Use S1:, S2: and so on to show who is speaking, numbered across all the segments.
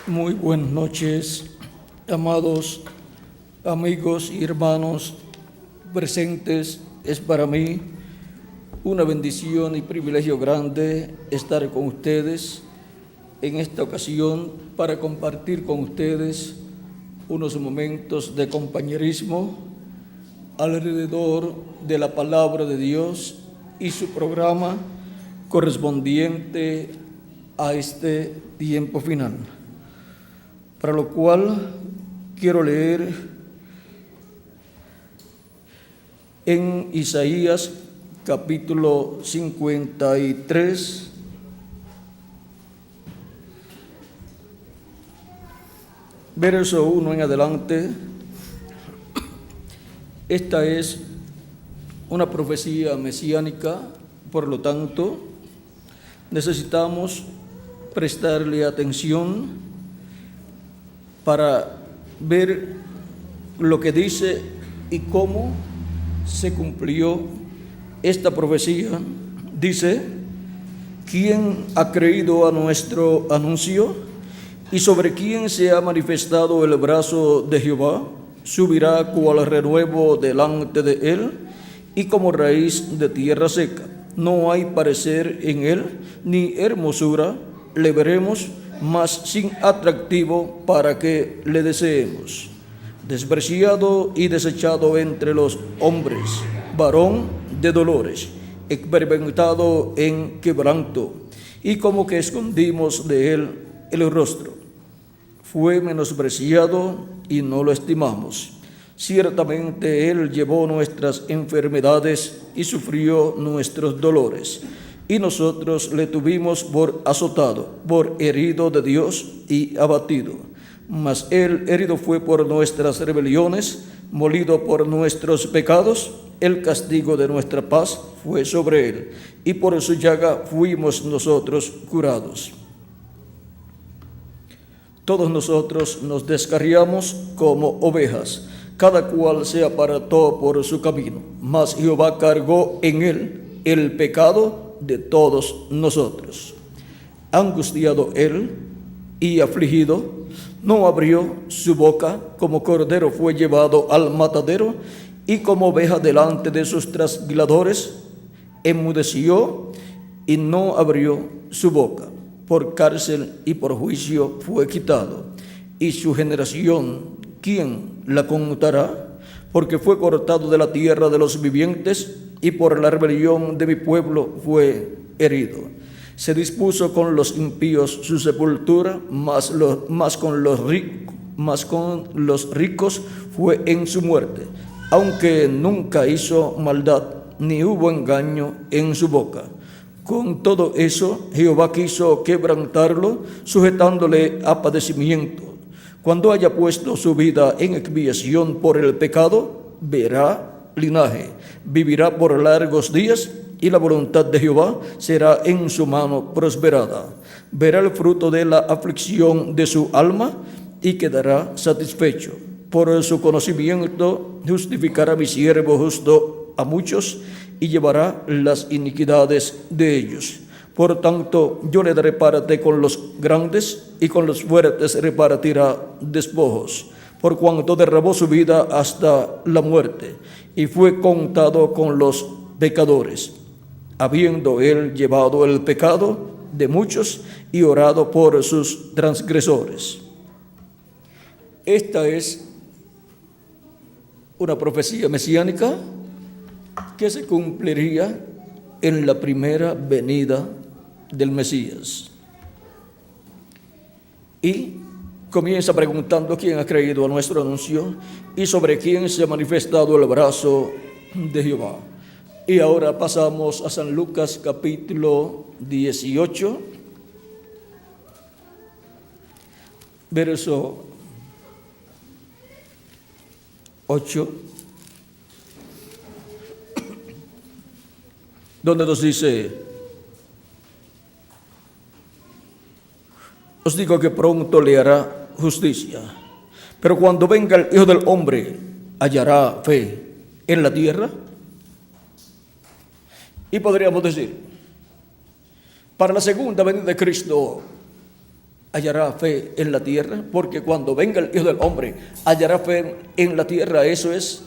S1: Muy buenas noches, amados amigos y hermanos presentes. Es para mí una bendición y privilegio grande estar con ustedes en esta ocasión para compartir con ustedes unos momentos de compañerismo alrededor de la palabra de Dios y su programa correspondiente a este tiempo final. Para lo cual quiero leer en Isaías capítulo 53, verso 1 en adelante. Esta es una profecía mesiánica, por lo tanto, necesitamos prestarle atención para ver lo que dice y cómo se cumplió esta profecía. Dice: ¿quién ha creído a nuestro anuncio? ¿Y sobre quién se ha manifestado el brazo de Jehová? Subirá cual renuevo delante de él, y como raíz de tierra seca. No hay parecer en él, ni hermosura le veremos, mas sin atractivo para que le deseemos. Despreciado y desechado entre los hombres, varón de dolores, experimentado en quebranto, y como que escondimos de él el rostro. Fue menospreciado y no lo estimamos. Ciertamente él llevó nuestras enfermedades y sufrió nuestros dolores, y nosotros le tuvimos por azotado, por herido de Dios y abatido. Mas él herido fue por nuestras rebeliones, molido por nuestros pecados. El castigo de nuestra paz fue sobre él, y por su llaga fuimos nosotros curados. Todos nosotros nos descarriamos como ovejas, cada cual se apartó por su camino, mas Jehová cargó en él el pecado de todos nosotros. Angustiado él y afligido, no abrió su boca. Como cordero fue llevado al matadero, y como oveja delante de sus trasquiladores, enmudeció y no abrió su boca. Por cárcel y por juicio fue quitado. Y su generación, ¿quién la contará? Porque fue cortado de la tierra de los vivientes, y por la rebelión de mi pueblo fue herido. Se dispuso con los impíos su sepultura, mas con los ricos fue en su muerte, aunque nunca hizo maldad, ni hubo engaño en su boca. Con todo eso, Jehová quiso quebrantarlo, sujetándole a padecimiento. Cuando haya puesto su vida en expiación por el pecado, verá linaje, vivirá por largos días, y la voluntad de Jehová será en su mano prosperada. Verá el fruto de la aflicción de su alma y quedará satisfecho. Por su conocimiento justificará mi siervo justo a muchos, y llevará las iniquidades de ellos. Por tanto, yo le daré parte con los grandes, y con los fuertes repartirá despojos, por cuanto derramó su vida hasta la muerte, y fue contado con los pecadores, habiendo él llevado el pecado de muchos y orado por sus transgresores. Esta es una profecía mesiánica que se cumpliría en la primera venida del Mesías. Y comienza preguntando quién ha creído a nuestro anuncio y sobre quién se ha manifestado el brazo de Jehová. Y ahora pasamos a San Lucas capítulo 18, verso 8, donde nos dice: os digo que pronto le hará justicia, pero cuando venga el Hijo del Hombre, ¿hallará fe en la tierra? Y podríamos decir, para la segunda venida de Cristo hallará fe en la tierra, porque cuando venga el Hijo del Hombre, hallará fe en la tierra. Eso es,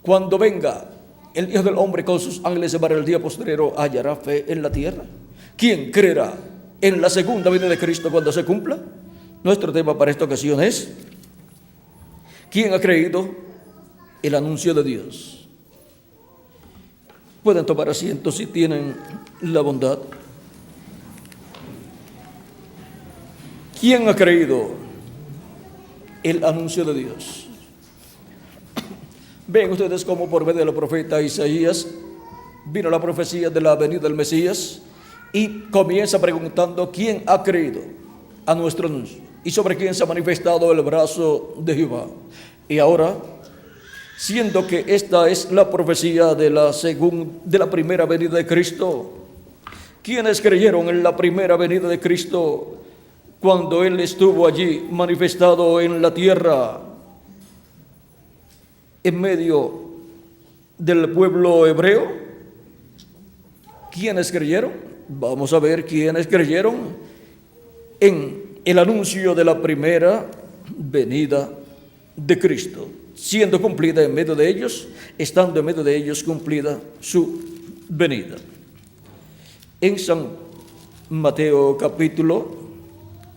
S1: cuando venga el Hijo del Hombre con sus ángeles para el día postrero, hallará fe en la tierra. ¿Quién creerá en la segunda venida de Cristo cuando se cumpla? Nuestro tema para esta ocasión es: ¿quién ha creído el anuncio de Dios? Pueden tomar asiento si tienen la bondad. ¿Quién ha creído el anuncio de Dios? Ven ustedes cómo por medio del profeta Isaías vino la profecía de la venida del Mesías y comienza preguntando: ¿quién ha creído a nuestro anuncio? ¿Y sobre quién se ha manifestado el brazo de Jehová? Y ahora, siendo que esta es la profecía de la primera venida de Cristo, ¿quiénes creyeron en la primera venida de Cristo cuando Él estuvo allí manifestado en la tierra, en medio del pueblo hebreo? ¿Quiénes creyeron? Vamos a ver quiénes creyeron en el anuncio de la primera venida de Cristo, siendo cumplida en medio de ellos, estando en medio de ellos cumplida su venida. En San Mateo capítulo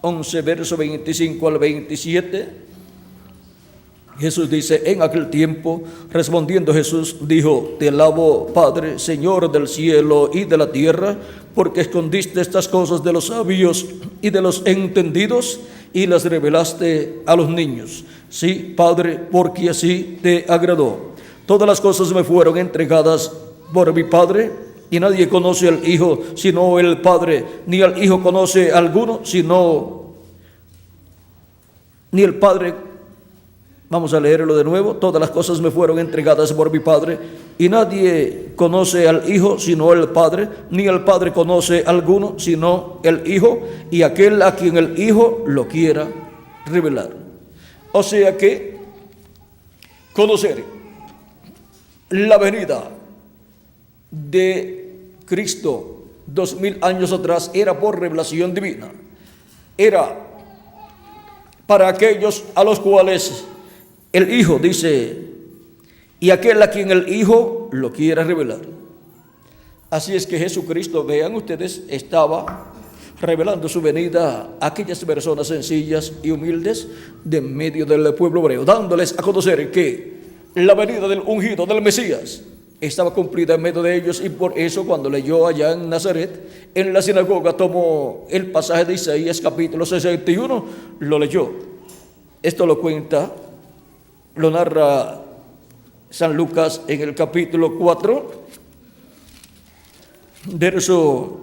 S1: 11, verso 25 al 27, Jesús dice: en aquel tiempo, respondiendo Jesús, dijo: te alabo, Padre, Señor del cielo y de la tierra, porque escondiste estas cosas de los sabios y de los entendidos y las revelaste a los niños. Sí, Padre, porque así te agradó. Todas las cosas me fueron entregadas por mi Padre, y nadie conoce al Hijo sino el Padre, ni al Hijo conoce a alguno sino ni el Padre. Vamos a leerlo de nuevo. Todas las cosas me fueron entregadas por mi Padre, y nadie conoce al Hijo sino el Padre, ni el Padre conoce a alguno sino el Hijo, y aquel a quien el Hijo lo quiera revelar. O sea que conocer la venida de Cristo 2000 años atrás era por revelación divina. Era para aquellos a los cuales el Hijo dice: y aquel a quien el Hijo lo quiera revelar. Así es que Jesucristo, vean ustedes, estaba revelando su venida a aquellas personas sencillas y humildes de en medio del pueblo hebreo, dándoles a conocer que la venida del ungido, del Mesías, estaba cumplida en medio de ellos. Y por eso, cuando leyó allá en Nazaret, en la sinagoga, tomó el pasaje de Isaías capítulo 61, lo leyó. Esto lo cuenta, lo narra San Lucas en el capítulo 4, verso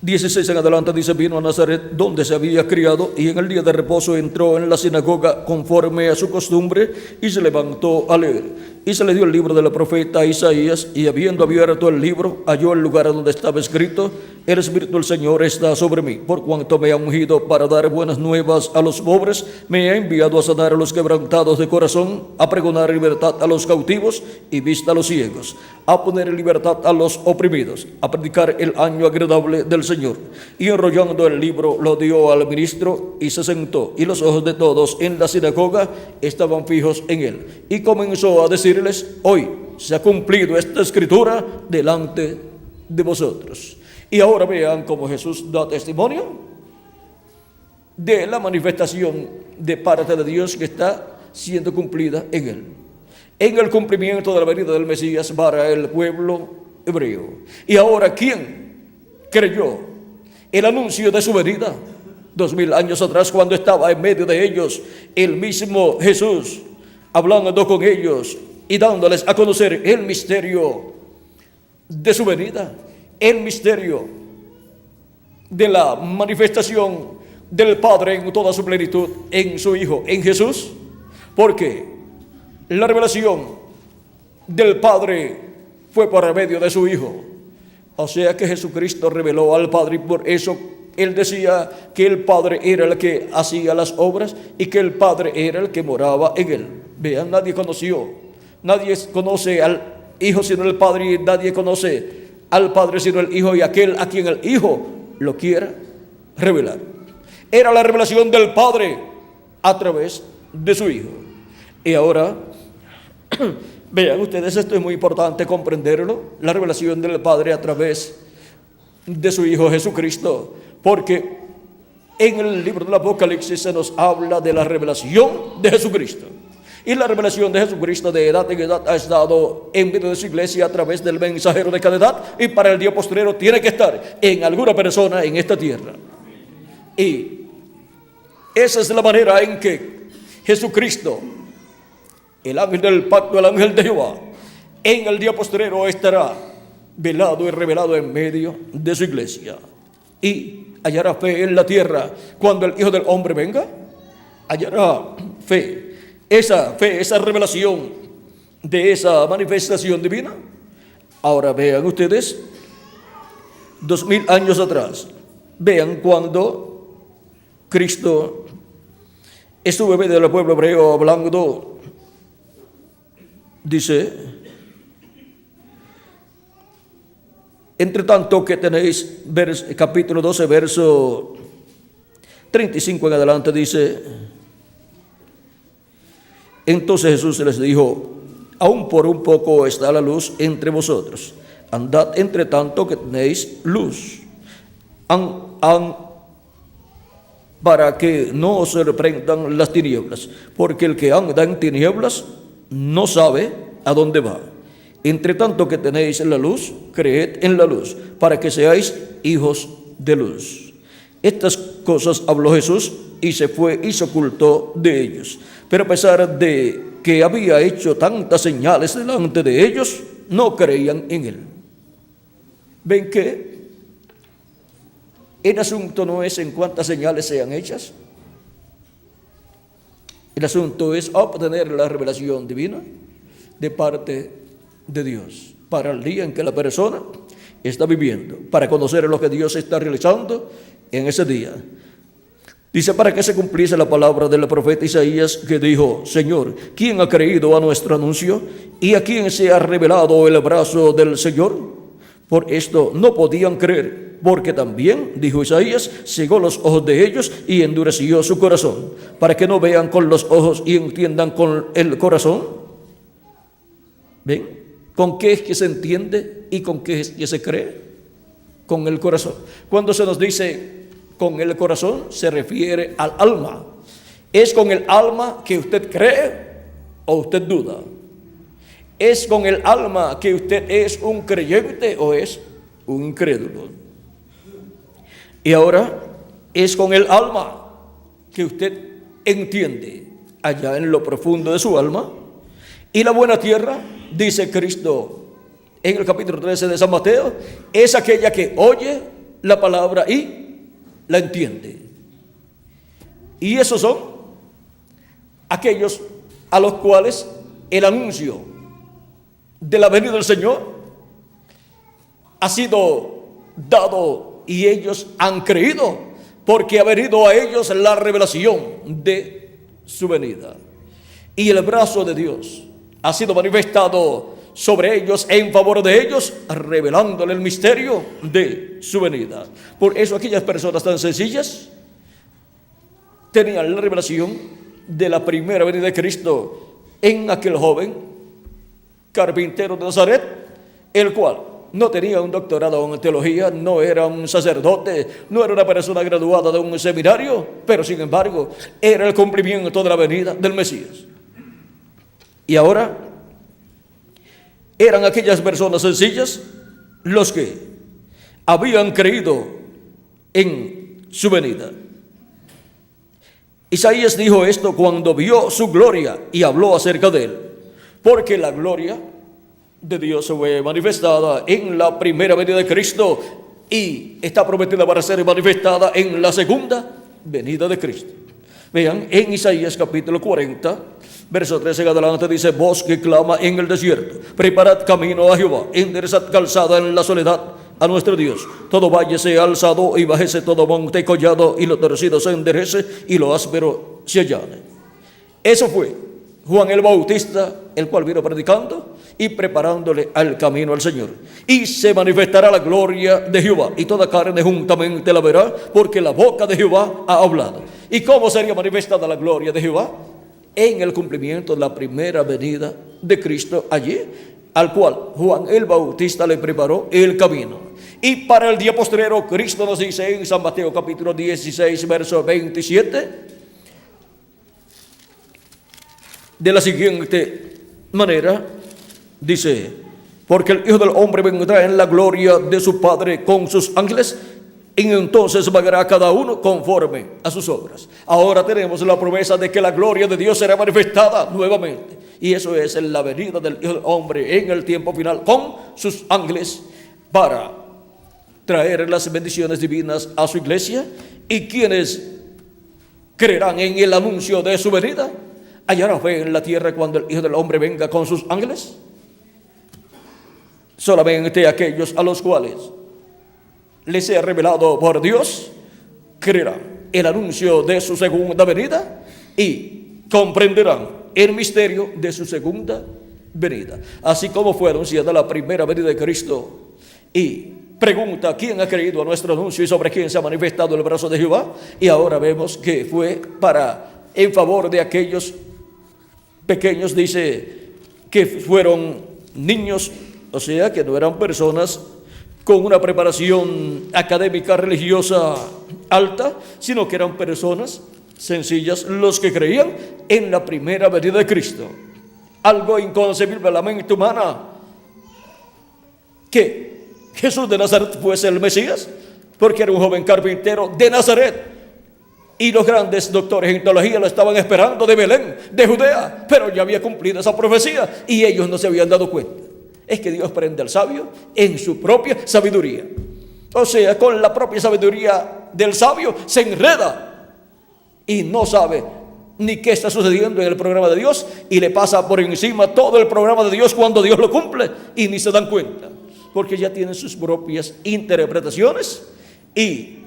S1: 16 en adelante. Dice: vino a Nazaret, donde se había criado, y en el día de reposo entró en la sinagoga conforme a su costumbre, y se levantó a leer. Y se le dio el libro del profeta Isaías, y habiendo abierto el libro, halló el lugar donde estaba escrito: el Espíritu del Señor está sobre mí, por cuanto me ha ungido para dar buenas nuevas a los pobres, me ha enviado a sanar a los quebrantados de corazón, a pregonar libertad a los cautivos y vista a los ciegos, a poner en libertad a los oprimidos, a predicar el año agradable del Señor. Y enrollando el libro, lo dio al ministro, y se sentó, y los ojos de todos en la sinagoga estaban fijos en él. Y comenzó a decirles: hoy se ha cumplido esta escritura delante de vosotros. Y ahora vean cómo Jesús da testimonio de la manifestación de parte de Dios que está siendo cumplida en él, en el cumplimiento de la venida del Mesías para el pueblo hebreo. Y ahora, ¿quién creyó el anuncio de su venida 2000 años atrás, cuando estaba en medio de ellos el mismo Jesús, hablando con ellos y dándoles a conocer el misterio de su venida, el misterio de la manifestación del Padre en toda su plenitud en su Hijo, en Jesús? Porque la revelación del Padre fue por medio de su Hijo. O sea que Jesucristo reveló al Padre, y por eso Él decía que el Padre era el que hacía las obras y que el Padre era el que moraba en Él. Vean, nadie conoce al Hijo sino el Padre, y nadie conoce al Padre sino el Hijo, y aquel a quien el Hijo lo quiera revelar. Era la revelación del Padre a través de su Hijo. Y ahora, vean ustedes, esto es muy importante comprenderlo, la revelación del Padre a través de su Hijo Jesucristo, porque en el libro del Apocalipsis se nos habla de la revelación de Jesucristo. Y la revelación de Jesucristo de edad en edad ha estado en medio de su iglesia a través del mensajero de cada edad, y para el día postrero tiene que estar en alguna persona en esta tierra. Y esa es la manera en que Jesucristo, el ángel del pacto, el ángel de Jehová, en el día postrero estará velado y revelado en medio de su iglesia. Y hallará fe en la tierra cuando el Hijo del Hombre venga. Hallará fe, esa revelación de esa manifestación divina. Ahora vean ustedes, 2000 años atrás, vean cuando Cristo estuvo en medio del pueblo hebreo hablando, dice: entre tanto que tenéis, capítulo 12, verso 35 en adelante, dice: entonces Jesús les dijo: aún por un poco está la luz entre vosotros, andad entre tanto que tenéis luz, para que no os sorprendan las tinieblas, porque el que anda en tinieblas no sabe a dónde va. Entre tanto que tenéis la luz, creed en la luz, para que seáis hijos de luz. Estas cosas habló Jesús y se fue y se ocultó de ellos. Pero a pesar de que había hecho tantas señales delante de ellos, no creían en él. ¿Ven que el asunto no es en cuántas señales sean hechas? El asunto es obtener la revelación divina de parte de Dios para el día en que la persona está viviendo, para conocer lo que Dios está realizando en ese día. Dice: para que se cumpliese la palabra del profeta Isaías, que dijo: Señor, ¿quién ha creído a nuestro anuncio? ¿Y a quién se ha revelado el brazo del Señor? Por esto no podían creer, porque también, dijo Isaías, cegó los ojos de ellos y endureció su corazón, para que no vean con los ojos y entiendan con el corazón. ¿Ven? ¿Con qué es que se entiende y con qué es que se cree? Con el corazón. Cuando se nos dice con el corazón, se refiere al alma. ¿Es con el alma que usted cree o usted duda? ¿Es con el alma que usted es un creyente o es un incrédulo? Y ahora, es con el alma que usted entiende allá en lo profundo de su alma. Y la buena tierra, dice Cristo en el capítulo 13 de San Mateo, es aquella que oye la palabra y la entiende. Y esos son aquellos a los cuales el anuncio de la venida del Señor ha sido dado y ellos han creído, porque ha venido a ellos la revelación de su venida. Y el brazo de Dios ha sido manifestado sobre ellos, en favor de ellos, revelándole el misterio de su venida. Por eso aquellas personas tan sencillas tenían la revelación de la primera venida de Cristo en aquel joven carpintero de Nazaret, el cual no tenía un doctorado en teología, no era un sacerdote, no era una persona graduada de un seminario, pero sin embargo era el cumplimiento de la venida del Mesías. Y ahora eran aquellas personas sencillas los que habían creído en su venida. Isaías dijo esto cuando vio su gloria y habló acerca de él, porque la gloria de Dios fue manifestada en la primera venida de Cristo y está prometida para ser manifestada en la segunda venida de Cristo. Vean, en Isaías capítulo 40, verso 13 en adelante, dice: voz que clama en el desierto, preparad camino a Jehová, enderezad calzada en la soledad a nuestro Dios. Todo valle sea alzado y bajese todo monte y collado, y lo torcido se enderece y lo áspero se allane. Eso fue Juan el Bautista, el cual vino predicando, y preparándole al camino al Señor. Y se manifestará la gloria de Jehová, y toda carne juntamente la verá, porque la boca de Jehová ha hablado. ¿Y cómo sería manifestada la gloria de Jehová? En el cumplimiento de la primera venida de Cristo allí, al cual Juan el Bautista le preparó el camino. Y para el día postrero, Cristo nos dice en San Mateo capítulo 16, verso 27, de la siguiente manera, dice: porque el Hijo del Hombre vendrá en la gloria de su Padre con sus ángeles, y entonces pagará cada uno conforme a sus obras. Ahora tenemos la promesa de que la gloria de Dios será manifestada nuevamente, y eso es en la venida del Hijo del Hombre en el tiempo final con sus ángeles para traer las bendiciones divinas a su iglesia. Y quienes creerán en el anuncio de su venida hallarán fe en la tierra cuando el Hijo del Hombre venga con sus ángeles. Solamente aquellos a los cuales les sea revelado por Dios creerán el anuncio de su segunda venida y comprenderán el misterio de su segunda venida. Así como fue anunciada la primera venida de Cristo. Y pregunta: ¿quién ha creído a nuestro anuncio y sobre quién se ha manifestado el brazo de Jehová? Y ahora vemos que fue en favor de aquellos pequeños, dice que fueron niños, o sea que no eran personas con una preparación académica religiosa alta, sino que eran personas sencillas los que creían en la primera venida de Cristo. Algo inconcebible a la mente humana que Jesús de Nazaret fuese el Mesías, porque era un joven carpintero de Nazaret, y los grandes doctores en teología lo estaban esperando de Belén, de Judea, pero ya había cumplido esa profecía y ellos no se habían dado cuenta. Es que Dios prende al sabio en su propia sabiduría. O sea, con la propia sabiduría del sabio se enreda y no sabe ni qué está sucediendo en el programa de Dios, y le pasa por encima todo el programa de Dios cuando Dios lo cumple y ni se dan cuenta, porque ya tienen sus propias interpretaciones y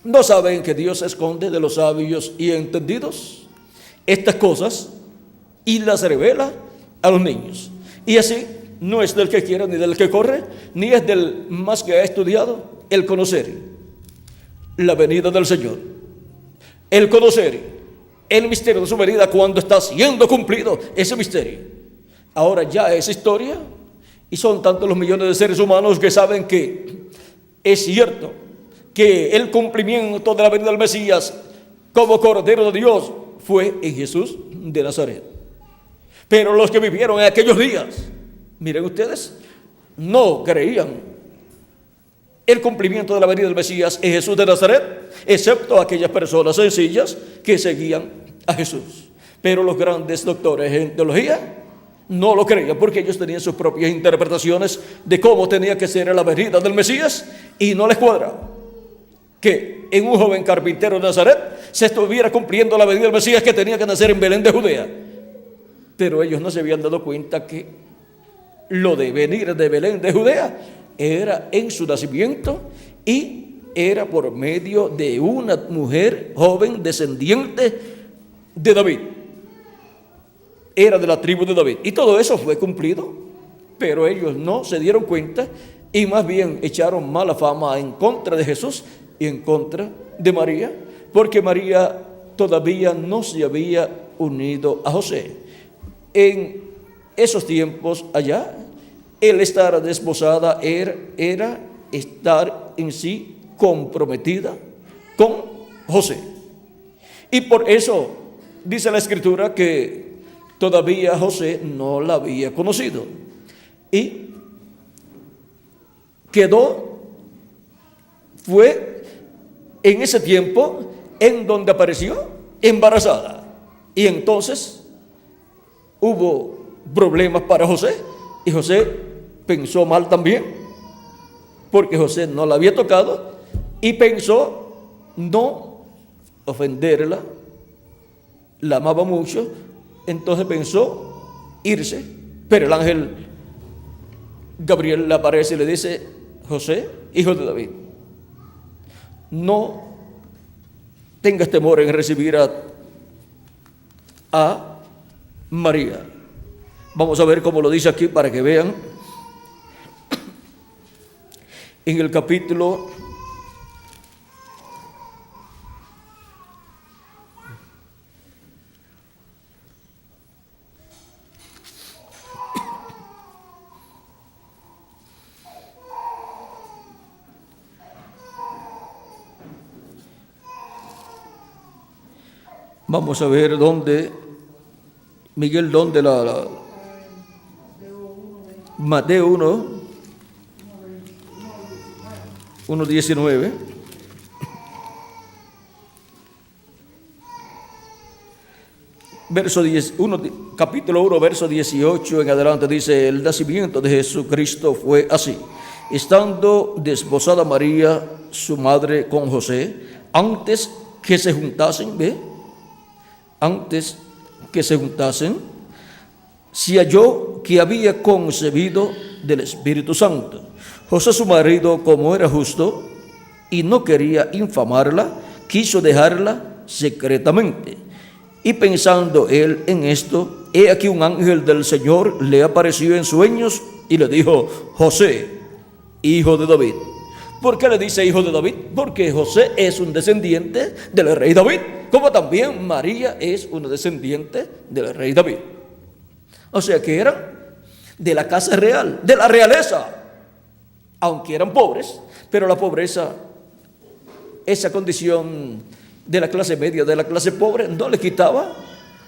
S1: no saben que Dios esconde de los sabios y entendidos estas cosas y las revela a los niños. Y así no es del que quiere ni del que corre, ni es del más que ha estudiado el conocer la venida del Señor, el conocer el misterio de su venida cuando está siendo cumplido ese misterio. Ahora ya es historia, y son tantos los millones de seres humanos que saben que es cierto que el cumplimiento de la venida del Mesías como Cordero de Dios fue en Jesús de Nazaret. Pero los que vivieron en aquellos días, miren ustedes, no creían el cumplimiento de la venida del Mesías en Jesús de Nazaret, excepto aquellas personas sencillas que seguían a Jesús. Pero los grandes doctores en teología no lo creían, porque ellos tenían sus propias interpretaciones de cómo tenía que ser la venida del Mesías, y no les cuadra que en un joven carpintero de Nazaret se estuviera cumpliendo la venida del Mesías, que tenía que nacer en Belén de Judea. Pero ellos no se habían dado cuenta que lo de venir de Belén de Judea era en su nacimiento, y era por medio de una mujer joven descendiente de David. Era de la tribu de David, y todo eso fue cumplido, pero ellos no se dieron cuenta, y más bien echaron mala fama en contra de Jesús y en contra de María, porque María todavía no se había unido a José. En esos tiempos allá, el estar desposada era estar en sí comprometida con José. Y por eso dice la Escritura que todavía José no la había conocido, y fue en ese tiempo en donde apareció embarazada, y entonces hubo problemas para José, y José pensó mal también, porque José no la había tocado, y pensó no ofenderla, la amaba mucho, entonces pensó irse. Pero el ángel Gabriel le aparece y le dice: José, hijo de David, no tengas temor en recibir a María, Vamos a ver cómo lo dice aquí para que vean. En el capítulo vamos a ver dónde, Miguel, dónde Mateo 1:19. Capítulo 1, verso 18 en adelante dice: el nacimiento de Jesucristo fue así. Estando desposada María, su madre, con José, antes que se juntasen, se halló que había concebido del Espíritu Santo. José, su marido, como era justo y no quería infamarla, quiso dejarla secretamente. Y pensando él en esto, he aquí un ángel del Señor le apareció en sueños y le dijo: José, hijo de David. ¿Por qué le dice hijo de David? Porque José es un descendiente del rey David, como también María es una descendiente del rey David. O sea que eran de la casa real, de la realeza, aunque eran pobres, pero la pobreza, esa condición de la clase media, de la clase pobre, no le quitaba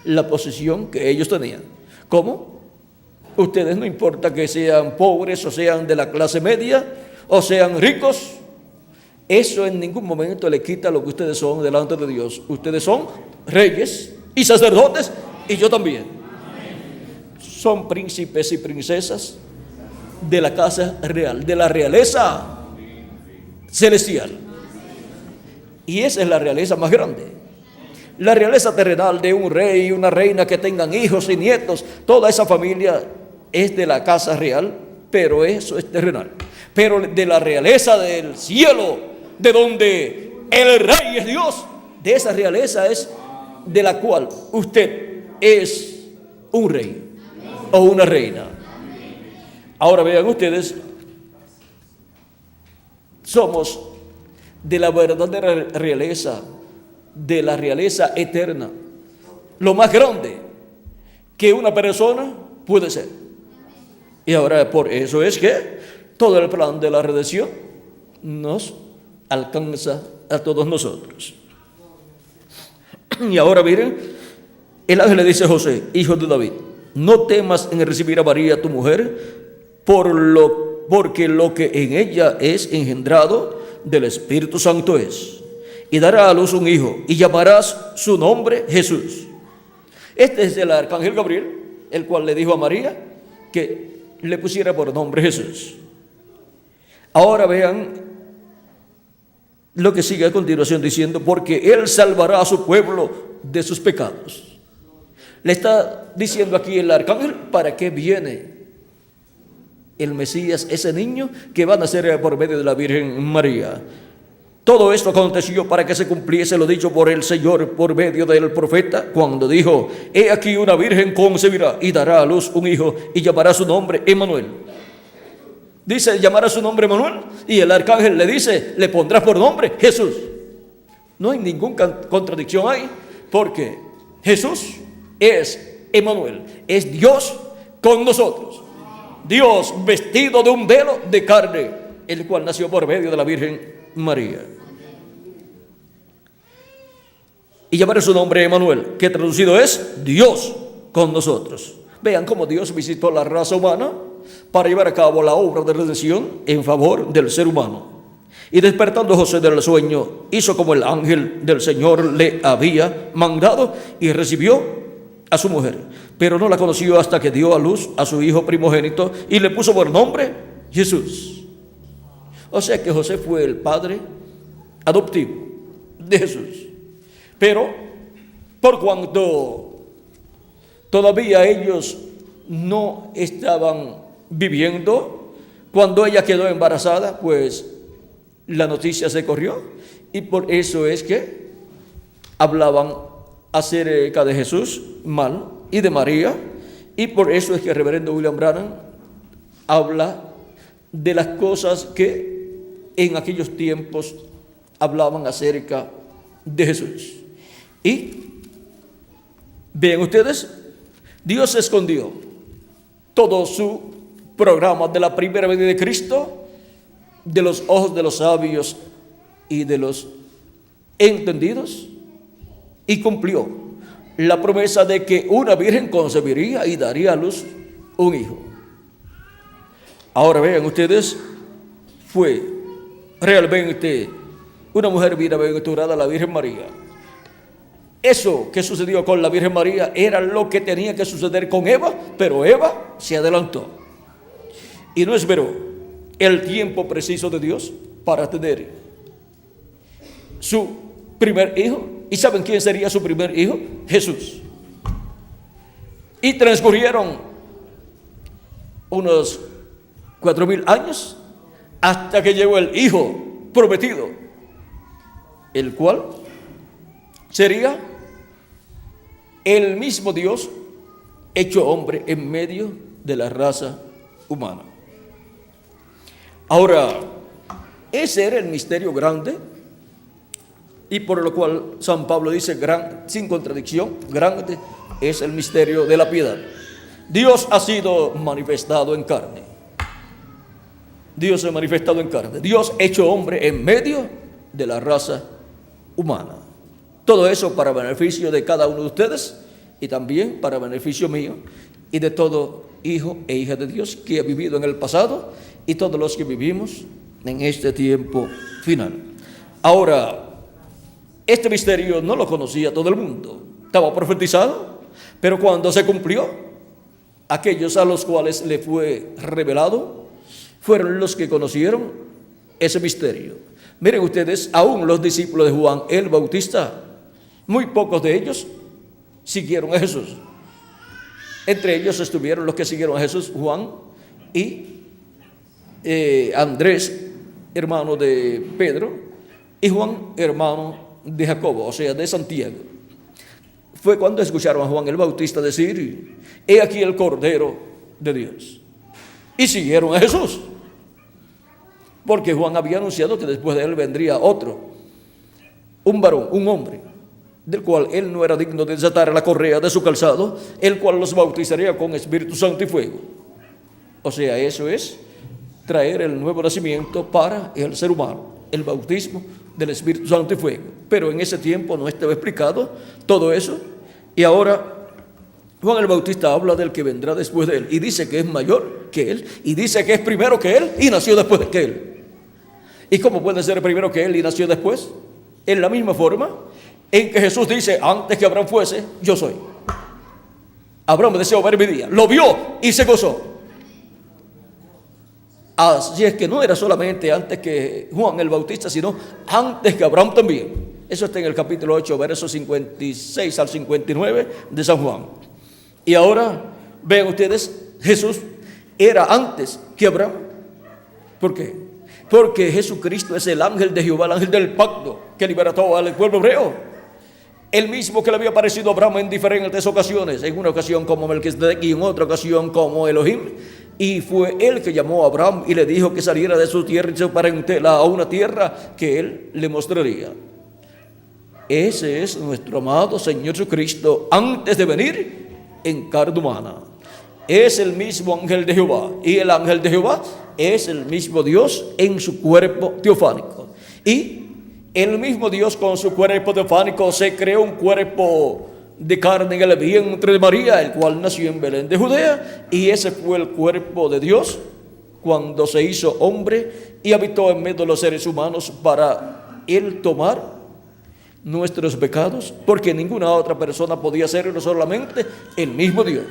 S1: la posición que ellos tenían. ¿Cómo? Ustedes, no importa que sean pobres o sean de la clase media o sean ricos, eso en ningún momento le quita lo que ustedes son delante de Dios. Ustedes son reyes y sacerdotes, y yo también. Son príncipes y princesas de la casa real, de la realeza celestial. Y esa es la realeza más grande. La realeza terrenal de un rey y una reina que tengan hijos y nietos, toda esa familia es de la casa real, pero eso es terrenal. Pero de la realeza del cielo, de donde el rey es Dios, de esa realeza es de la cual usted es un rey o una reina. Ahora vean ustedes, somos de la verdadera realeza, de la realeza eterna, lo más grande que una persona puede ser. Y ahora por eso es que todo el plan de la redención nos alcanza a todos nosotros. Y ahora miren, el ángel le dice a José, hijo de David: no temas en recibir a María tu mujer, porque lo que en ella es engendrado del Espíritu Santo es, y dará a luz un hijo, y llamarás su nombre Jesús. Este es el arcángel Gabriel, el cual le dijo a María que le pusiera por nombre Jesús. Ahora vean lo que sigue a continuación diciendo: porque él salvará a su pueblo de sus pecados. Le está diciendo aquí el arcángel para qué viene el Mesías, ese niño que va a nacer por medio de la Virgen María. Todo esto aconteció para que se cumpliese lo dicho por el Señor por medio del profeta, cuando dijo: he aquí una virgen concebirá y dará a luz un hijo y llamará su nombre Emmanuel. Dice, llamará su nombre Emmanuel, y el arcángel le dice, le pondrás por nombre Jesús. No hay ninguna contradicción ahí, porque Jesús es Emmanuel, es Dios con nosotros. Dios vestido de un velo de carne, el cual nació por medio de la Virgen María. Y llamará su nombre Emmanuel, que traducido es Dios con nosotros. Vean cómo Dios visitó la raza humana para llevar a cabo la obra de redención en favor del ser humano. Y despertando José del sueño, hizo como el ángel del Señor le había mandado y recibió a su mujer, pero no la conoció hasta que dio a luz a su hijo primogénito y le puso por nombre Jesús. O sea que José fue el padre adoptivo de Jesús. Pero por cuanto todavía ellos no estaban viviendo, cuando ella quedó embarazada, pues la noticia se corrió, y por eso es que hablaban acerca de Jesús mal y de María, Y por eso es que el reverendo William Branham habla de las cosas que en aquellos tiempos hablaban acerca de Jesús. Y vean ustedes, Dios escondió todo su programa de la primera venida de Cristo de los ojos de los sabios y de los entendidos, y cumplió la promesa de que una virgen concebiría y daría a luz un hijo. Ahora vean ustedes, fue realmente una mujer bienaventurada, la Virgen María. Eso que sucedió con la Virgen María era lo que tenía que suceder con Eva, pero Eva se adelantó y no esperó el tiempo preciso de Dios para tener su primer hijo. ¿Y saben quién sería su primer hijo? Jesús. Y transcurrieron unos 4,000 años hasta que llegó el hijo prometido, el cual sería el mismo Dios hecho hombre en medio de la raza humana. Ahora, ese era el misterio grande, y por lo cual San Pablo dice, sin contradicción, grande es el misterio de la piedad. Dios ha sido manifestado en carne. Dios se ha manifestado en carne. Dios hecho hombre en medio de la raza humana. Todo eso para beneficio de cada uno de ustedes y también para beneficio mío y de todo hijo e hija de Dios que ha vivido en el pasado y todos los que vivimos en este tiempo final. Ahora, este misterio no lo conocía todo el mundo. Estaba profetizado, pero cuando se cumplió, aquellos a los cuales le fue revelado fueron los que conocieron ese misterio. Miren ustedes, aún los discípulos de Juan el Bautista, muy pocos de ellos siguieron a Jesús. Entre ellos estuvieron los que siguieron a Jesús, Juan y Andrés, hermano de Pedro, y Juan, hermano de Jacobo, o sea, de Santiago. Fue cuando escucharon a Juan el Bautista decir, he aquí el Cordero de Dios. Y siguieron a Jesús, porque Juan había anunciado que después de él vendría otro, un varón, un hombre, del cual él no era digno de desatar la correa de su calzado, el cual los bautizaría con Espíritu Santo y fuego. O sea, eso es traer el nuevo nacimiento para el ser humano, el bautismo del Espíritu Santo y fuego. Pero en ese tiempo no estaba explicado todo eso, y ahora Juan el Bautista habla del que vendrá después de él, y dice que es mayor que él, y dice que es primero que él, y nació después de que él. ¿Y cómo puede ser primero que él y nació después? En la misma forma en que Jesús dice, antes que Abraham fuese, yo soy. Abraham deseó ver mi día, lo vio y se gozó. Así es que no era solamente antes que Juan el Bautista, sino antes que Abraham también. Eso está en el capítulo 8, versos 56 al 59 de San Juan. Y ahora, vean ustedes, Jesús era antes que Abraham. ¿Por qué? Porque Jesucristo es el ángel de Jehová, el ángel del pacto, que libertó al pueblo hebreo. El mismo que le había aparecido a Abraham en diferentes ocasiones, en una ocasión como Melquisedec y en otra ocasión como Elohim. Y fue él que llamó a Abraham y le dijo que saliera de su tierra y su parentela a una tierra que él le mostraría. Ese es nuestro amado Señor Jesucristo antes de venir en carne humana. Es el mismo ángel de Jehová, y el ángel de Jehová es el mismo Dios en su cuerpo teofánico. Y el mismo Dios con su cuerpo teofánico se creó un cuerpo de carne en el vientre de María, el cual nació en Belén de Judea, y ese fue el cuerpo de Dios cuando se hizo hombre y habitó en medio de los seres humanos para él tomar nuestros pecados, porque ninguna otra persona podía hacerlo, solamente el mismo Dios.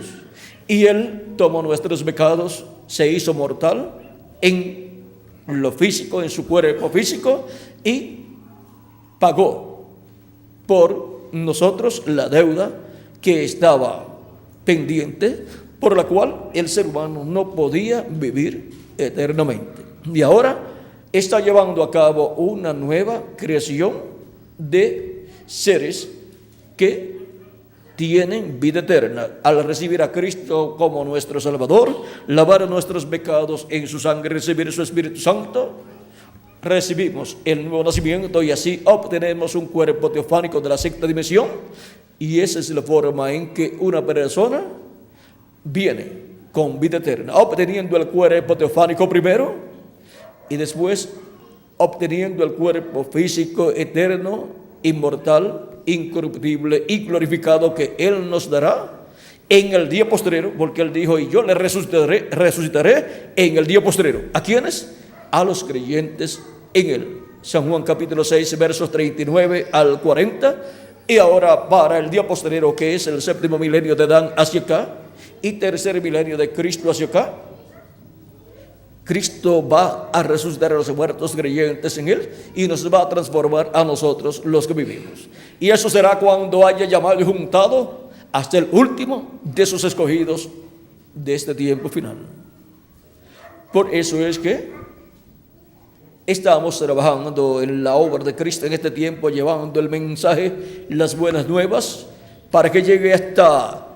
S1: Y él tomó nuestros pecados, se hizo mortal en lo físico, en su cuerpo físico, y pagó por nosotros la deuda que estaba pendiente, por la cual el ser humano no podía vivir eternamente. Y ahora está llevando a cabo una nueva creación de seres que tienen vida eterna. Al recibir a Cristo como nuestro Salvador, lavar nuestros pecados en su sangre, recibir su Espíritu Santo, recibimos el nuevo nacimiento y así obtenemos un cuerpo teofánico de la sexta dimensión. Y esa es la forma en que una persona viene con vida eterna, obteniendo el cuerpo teofánico primero y después obteniendo el cuerpo físico eterno, inmortal, incorruptible y glorificado que Él nos dará en el día postrero, porque Él dijo: y yo le resucitaré en el día postrero. ¿A quiénes? A los creyentes en Él. San Juan capítulo 6 versos 39 al 40. Y ahora para el día postrero, que es el séptimo milenio de Adán hacia acá y tercer milenio de Cristo hacia acá, Cristo va a resucitar a los muertos creyentes en Él y nos va a transformar a nosotros los que vivimos. Y eso será cuando haya llamado y juntado hasta el último de sus escogidos de este tiempo final. Por eso es que estamos trabajando en la obra de Cristo en este tiempo, llevando el mensaje, las buenas nuevas, para que llegue hasta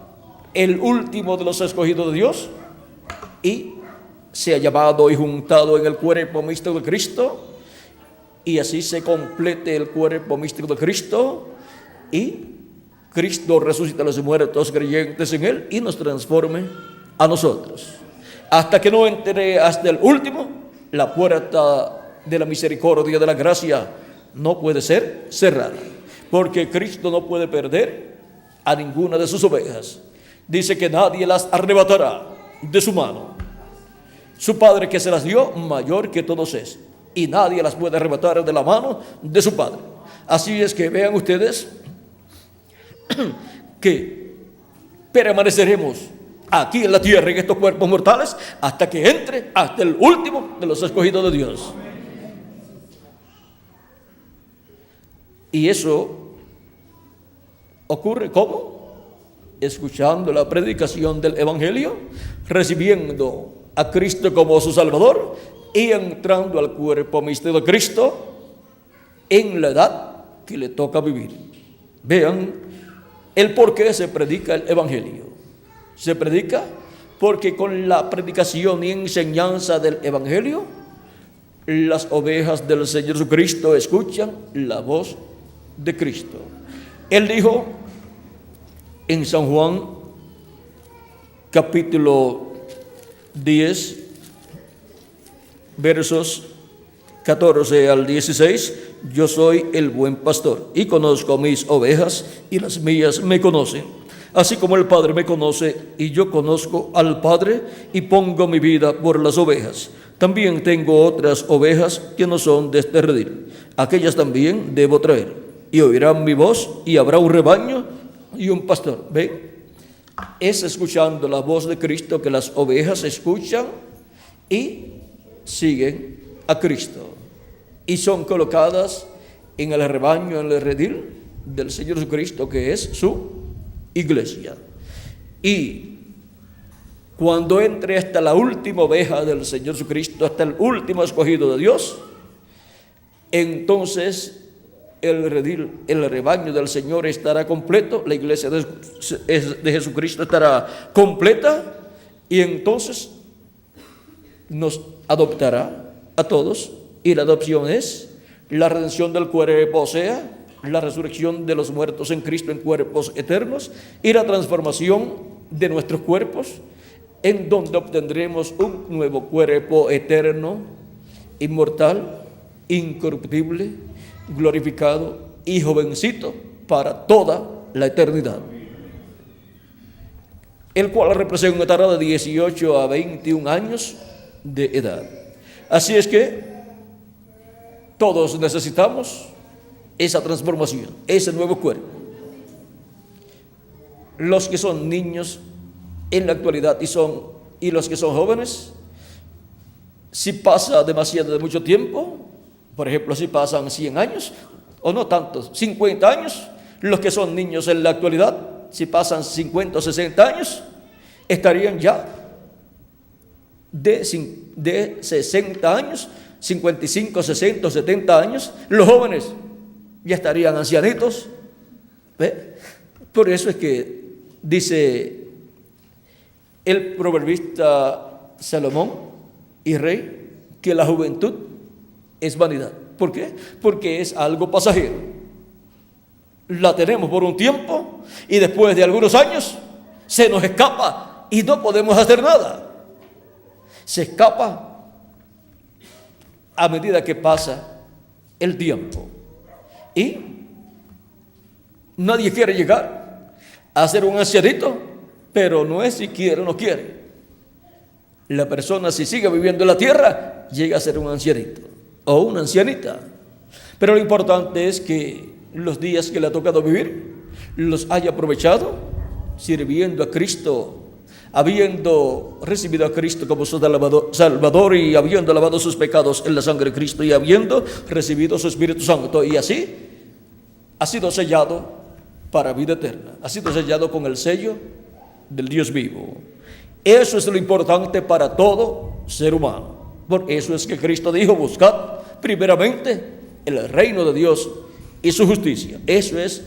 S1: el último de los escogidos de Dios y sea llamado y juntado en el cuerpo místico de Cristo, y así se complete el cuerpo místico de Cristo y Cristo resucita a los muertos creyentes en Él y nos transforme a nosotros. Hasta que no entre hasta el último, la puerta de la misericordia, de la gracia, no puede ser cerrada, porque Cristo no puede perder a ninguna de sus ovejas. Dice que nadie las arrebatará de su mano. Su Padre que se las dio, mayor que todos es, y nadie las puede arrebatar de la mano de su Padre. Así es que vean ustedes que permaneceremos aquí en la tierra, en estos cuerpos mortales, hasta que entre hasta el último de los escogidos de Dios. Y eso ocurre ¿cómo? Escuchando la predicación del Evangelio, recibiendo a Cristo como su Salvador y entrando al cuerpo místico de Cristo en la edad que le toca vivir. Vean el por qué se predica el Evangelio. Se predica porque con la predicación y enseñanza del Evangelio, las ovejas del Señor Jesucristo escuchan la voz de Cristo. Él dijo en San Juan capítulo 10 versos 14 al 16: yo soy el buen pastor y conozco mis ovejas y las mías me conocen, así como el Padre me conoce y yo conozco al Padre y pongo mi vida por las ovejas. También tengo otras ovejas que no son de este redil, aquellas también debo traer, y oirán mi voz, y habrá un rebaño y un pastor. ¿Ven? Es escuchando la voz de Cristo que las ovejas escuchan y siguen a Cristo, y son colocadas en el rebaño, en el redil del Señor Jesucristo, que es su iglesia. Y cuando entre hasta la última oveja del Señor Jesucristo, hasta el último escogido de Dios, entonces el redil, el rebaño del Señor estará completo, la iglesia de Jesucristo estará completa, y entonces nos adoptará a todos, y la adopción es la redención del cuerpo, o sea, la resurrección de los muertos en Cristo en cuerpos eternos, y la transformación de nuestros cuerpos, en donde obtendremos un nuevo cuerpo eterno, inmortal, incorruptible, glorificado y jovencito para toda la eternidad, el cual representará de 18 a 21 años de edad. Así es que todos necesitamos esa transformación, ese nuevo cuerpo. Los que son niños en la actualidad y los que son jóvenes, si pasa demasiado de mucho tiempo, por ejemplo, si pasan 100 años, o no tantos, 50 años, los que son niños en la actualidad, si pasan 50 o 60 años, estarían ya de 60 años, 55, 60, 70 años. Los jóvenes ya estarían ancianitos. ¿Ve? Por eso es que dice el proverbista Salomón y rey que la juventud es vanidad. ¿Por qué? Porque es algo pasajero. La tenemos por un tiempo y después de algunos años se nos escapa y no podemos hacer nada. Se escapa a medida que pasa el tiempo. Y nadie quiere llegar a ser un ancianito, pero no es si quiere o no quiere. La persona, si sigue viviendo en la tierra, llega a ser un ancianito o una ancianita. Pero lo importante es que los días que le ha tocado vivir los haya aprovechado sirviendo a Cristo, habiendo recibido a Cristo como su Salvador y habiendo lavado sus pecados en la sangre de Cristo y habiendo recibido su Espíritu Santo. Y así ha sido sellado para vida eterna, ha sido sellado con el sello del Dios vivo. Eso es lo importante para todo ser humano. Por eso es que Cristo dijo: buscad primeramente el reino de Dios y su justicia. Eso es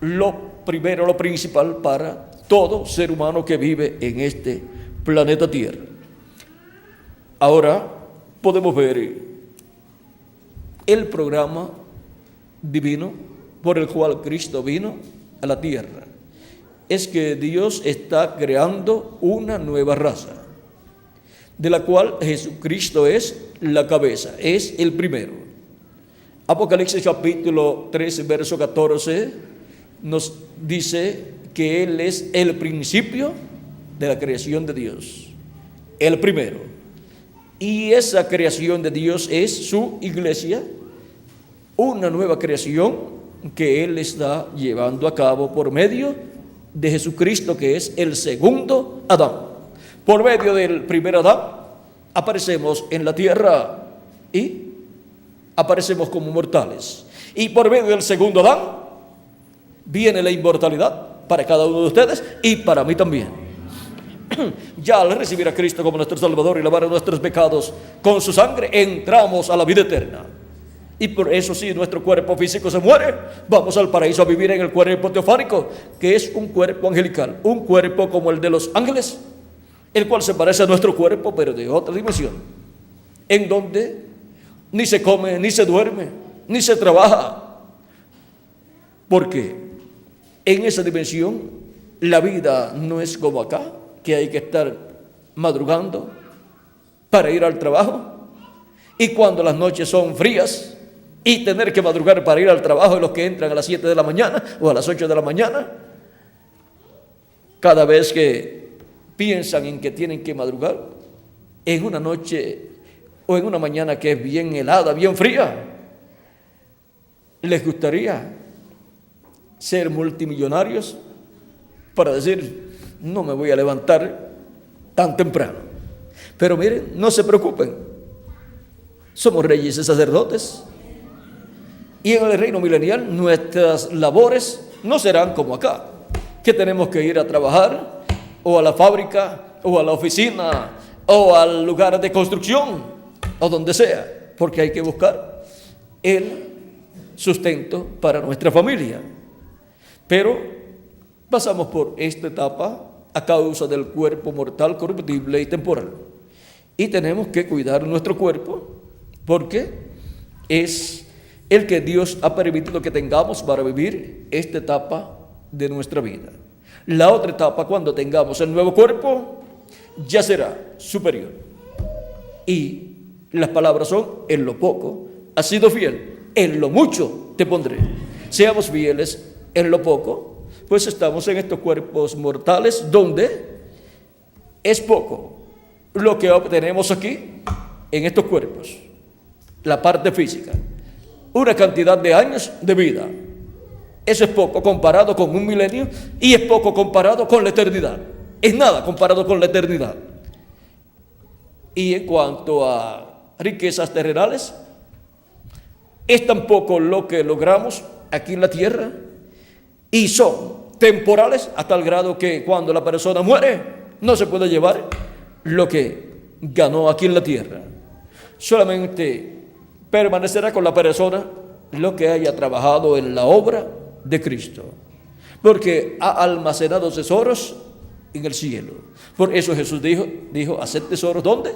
S1: lo primero, lo principal para todo ser humano que vive en este planeta Tierra. Ahora podemos ver el programa divino por el cual Cristo vino a la tierra. Es que Dios está creando una nueva raza, de la cual Jesucristo es la cabeza, es el primero. Apocalipsis capítulo 13, verso 14, nos dice que Él es el principio de la creación de Dios, el primero. Y esa creación de Dios es su iglesia, una nueva creación que Él está llevando a cabo por medio de Jesucristo, que es el segundo Adán. Por medio del primer Adán aparecemos en la tierra y aparecemos como mortales. Y por medio del segundo Adán viene la inmortalidad para cada uno de ustedes y para mí también. Ya al recibir a Cristo como nuestro Salvador y lavar nuestros pecados con su sangre, entramos a la vida eterna. Y por eso, si nuestro cuerpo físico se muere, vamos al paraíso a vivir en el cuerpo teofánico, que es un cuerpo angelical, un cuerpo como el de los ángeles, el cual se parece a nuestro cuerpo, pero de otra dimensión, en donde ni se come, ni se duerme, ni se trabaja, porque en esa dimensión la vida no es como acá, que hay que estar madrugando para ir al trabajo, y cuando las noches son frías y tener que madrugar para ir al trabajo, y los que entran a las 7 de la mañana o a las 8 de la mañana, cada vez que piensan en que tienen que madrugar en una noche o en una mañana que es bien helada, bien fría, les gustaría ser multimillonarios para decir: no me voy a levantar tan temprano. Pero miren, no se preocupen, somos reyes y sacerdotes, y en el reino milenial nuestras labores no serán como acá, que tenemos que ir a trabajar o a la fábrica o a la oficina o al lugar de construcción o donde sea, porque hay que buscar el sustento para nuestra familia. Pero pasamos por esta etapa a causa del cuerpo mortal, corruptible y temporal, y tenemos que cuidar nuestro cuerpo, porque es el que Dios ha permitido que tengamos para vivir esta etapa de nuestra vida. La otra etapa, cuando tengamos el nuevo cuerpo, ya será superior. Y las palabras son: en lo poco has sido fiel, en lo mucho te pondré. Seamos fieles en lo poco, pues estamos en estos cuerpos mortales donde es poco lo que obtenemos aquí en estos cuerpos, la parte física, una cantidad de años de vida. Eso es poco comparado con un milenio, y es poco comparado con la eternidad. Es nada comparado con la eternidad. Y en cuanto a riquezas terrenales, es tan poco lo que logramos aquí en la tierra, y son temporales a tal grado que cuando la persona muere no se puede llevar lo que ganó aquí en la tierra. Solamente permanecerá con la persona lo que haya trabajado en la obra de Cristo. porque ha almacenado tesoros en el cielo. Por eso Jesús dijo, hacer tesoros, ¿dónde?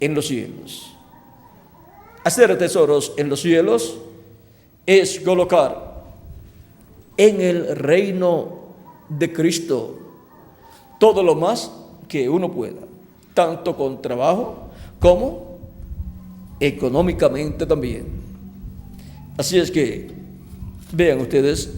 S1: En los cielos. Hacer tesoros en los cielos es colocar en el reino de Cristo todo lo más que uno pueda, tanto con trabajo como económicamente también. Así es que vean ustedes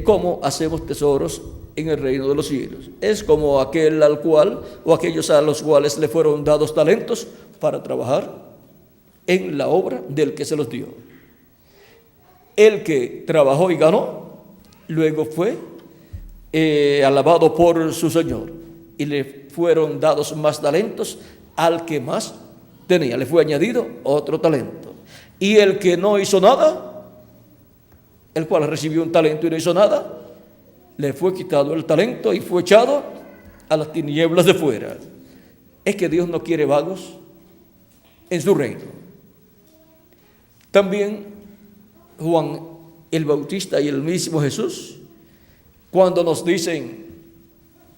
S1: cómo hacemos tesoros en el reino de los cielos. Es como aquel al cual, o aquellos a los cuales le fueron dados talentos para trabajar en la obra del que se los dio. El que trabajó y ganó, luego fue alabado por su Señor, y le fueron dados más talentos al que más tenía, le fue añadido otro talento. Y el que no hizo nada, el cual recibió un talento y no hizo nada, le fue quitado el talento y fue echado a las tinieblas de fuera. Es que Dios no quiere vagos en su reino. También Juan el Bautista y el mismo Jesús, cuando nos dicen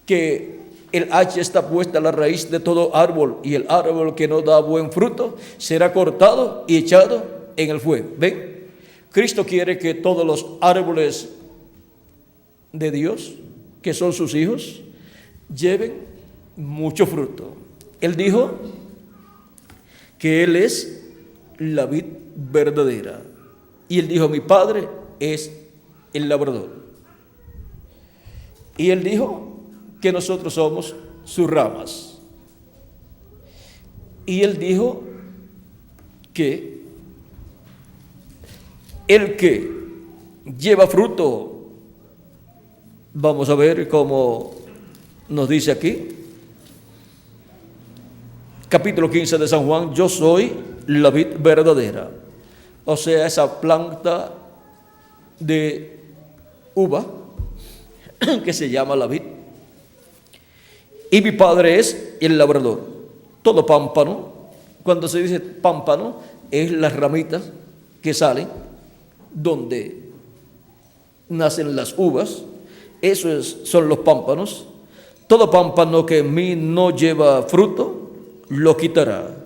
S1: que el hacha está puesta a la raíz de todo árbol, y el árbol que no da buen fruto será cortado y echado en el fuego. ¿Ven? Cristo quiere que todos los árboles de Dios, que son sus hijos, lleven mucho fruto. Él dijo que Él es la vid verdadera, y Él dijo, mi Padre es el labrador, y Él dijo que nosotros somos sus ramas, y Él dijo que el que lleva fruto, vamos a ver cómo nos dice aquí, capítulo 15 de San Juan, yo soy la vid verdadera, o sea, esa planta de uva que se llama la vid, y mi Padre es el labrador. Todo pámpano, cuando se dice pámpano, es las ramitas que salen donde nacen las uvas. Esos son los pámpanos. Todo pámpano que en mí no lleva fruto, lo quitará.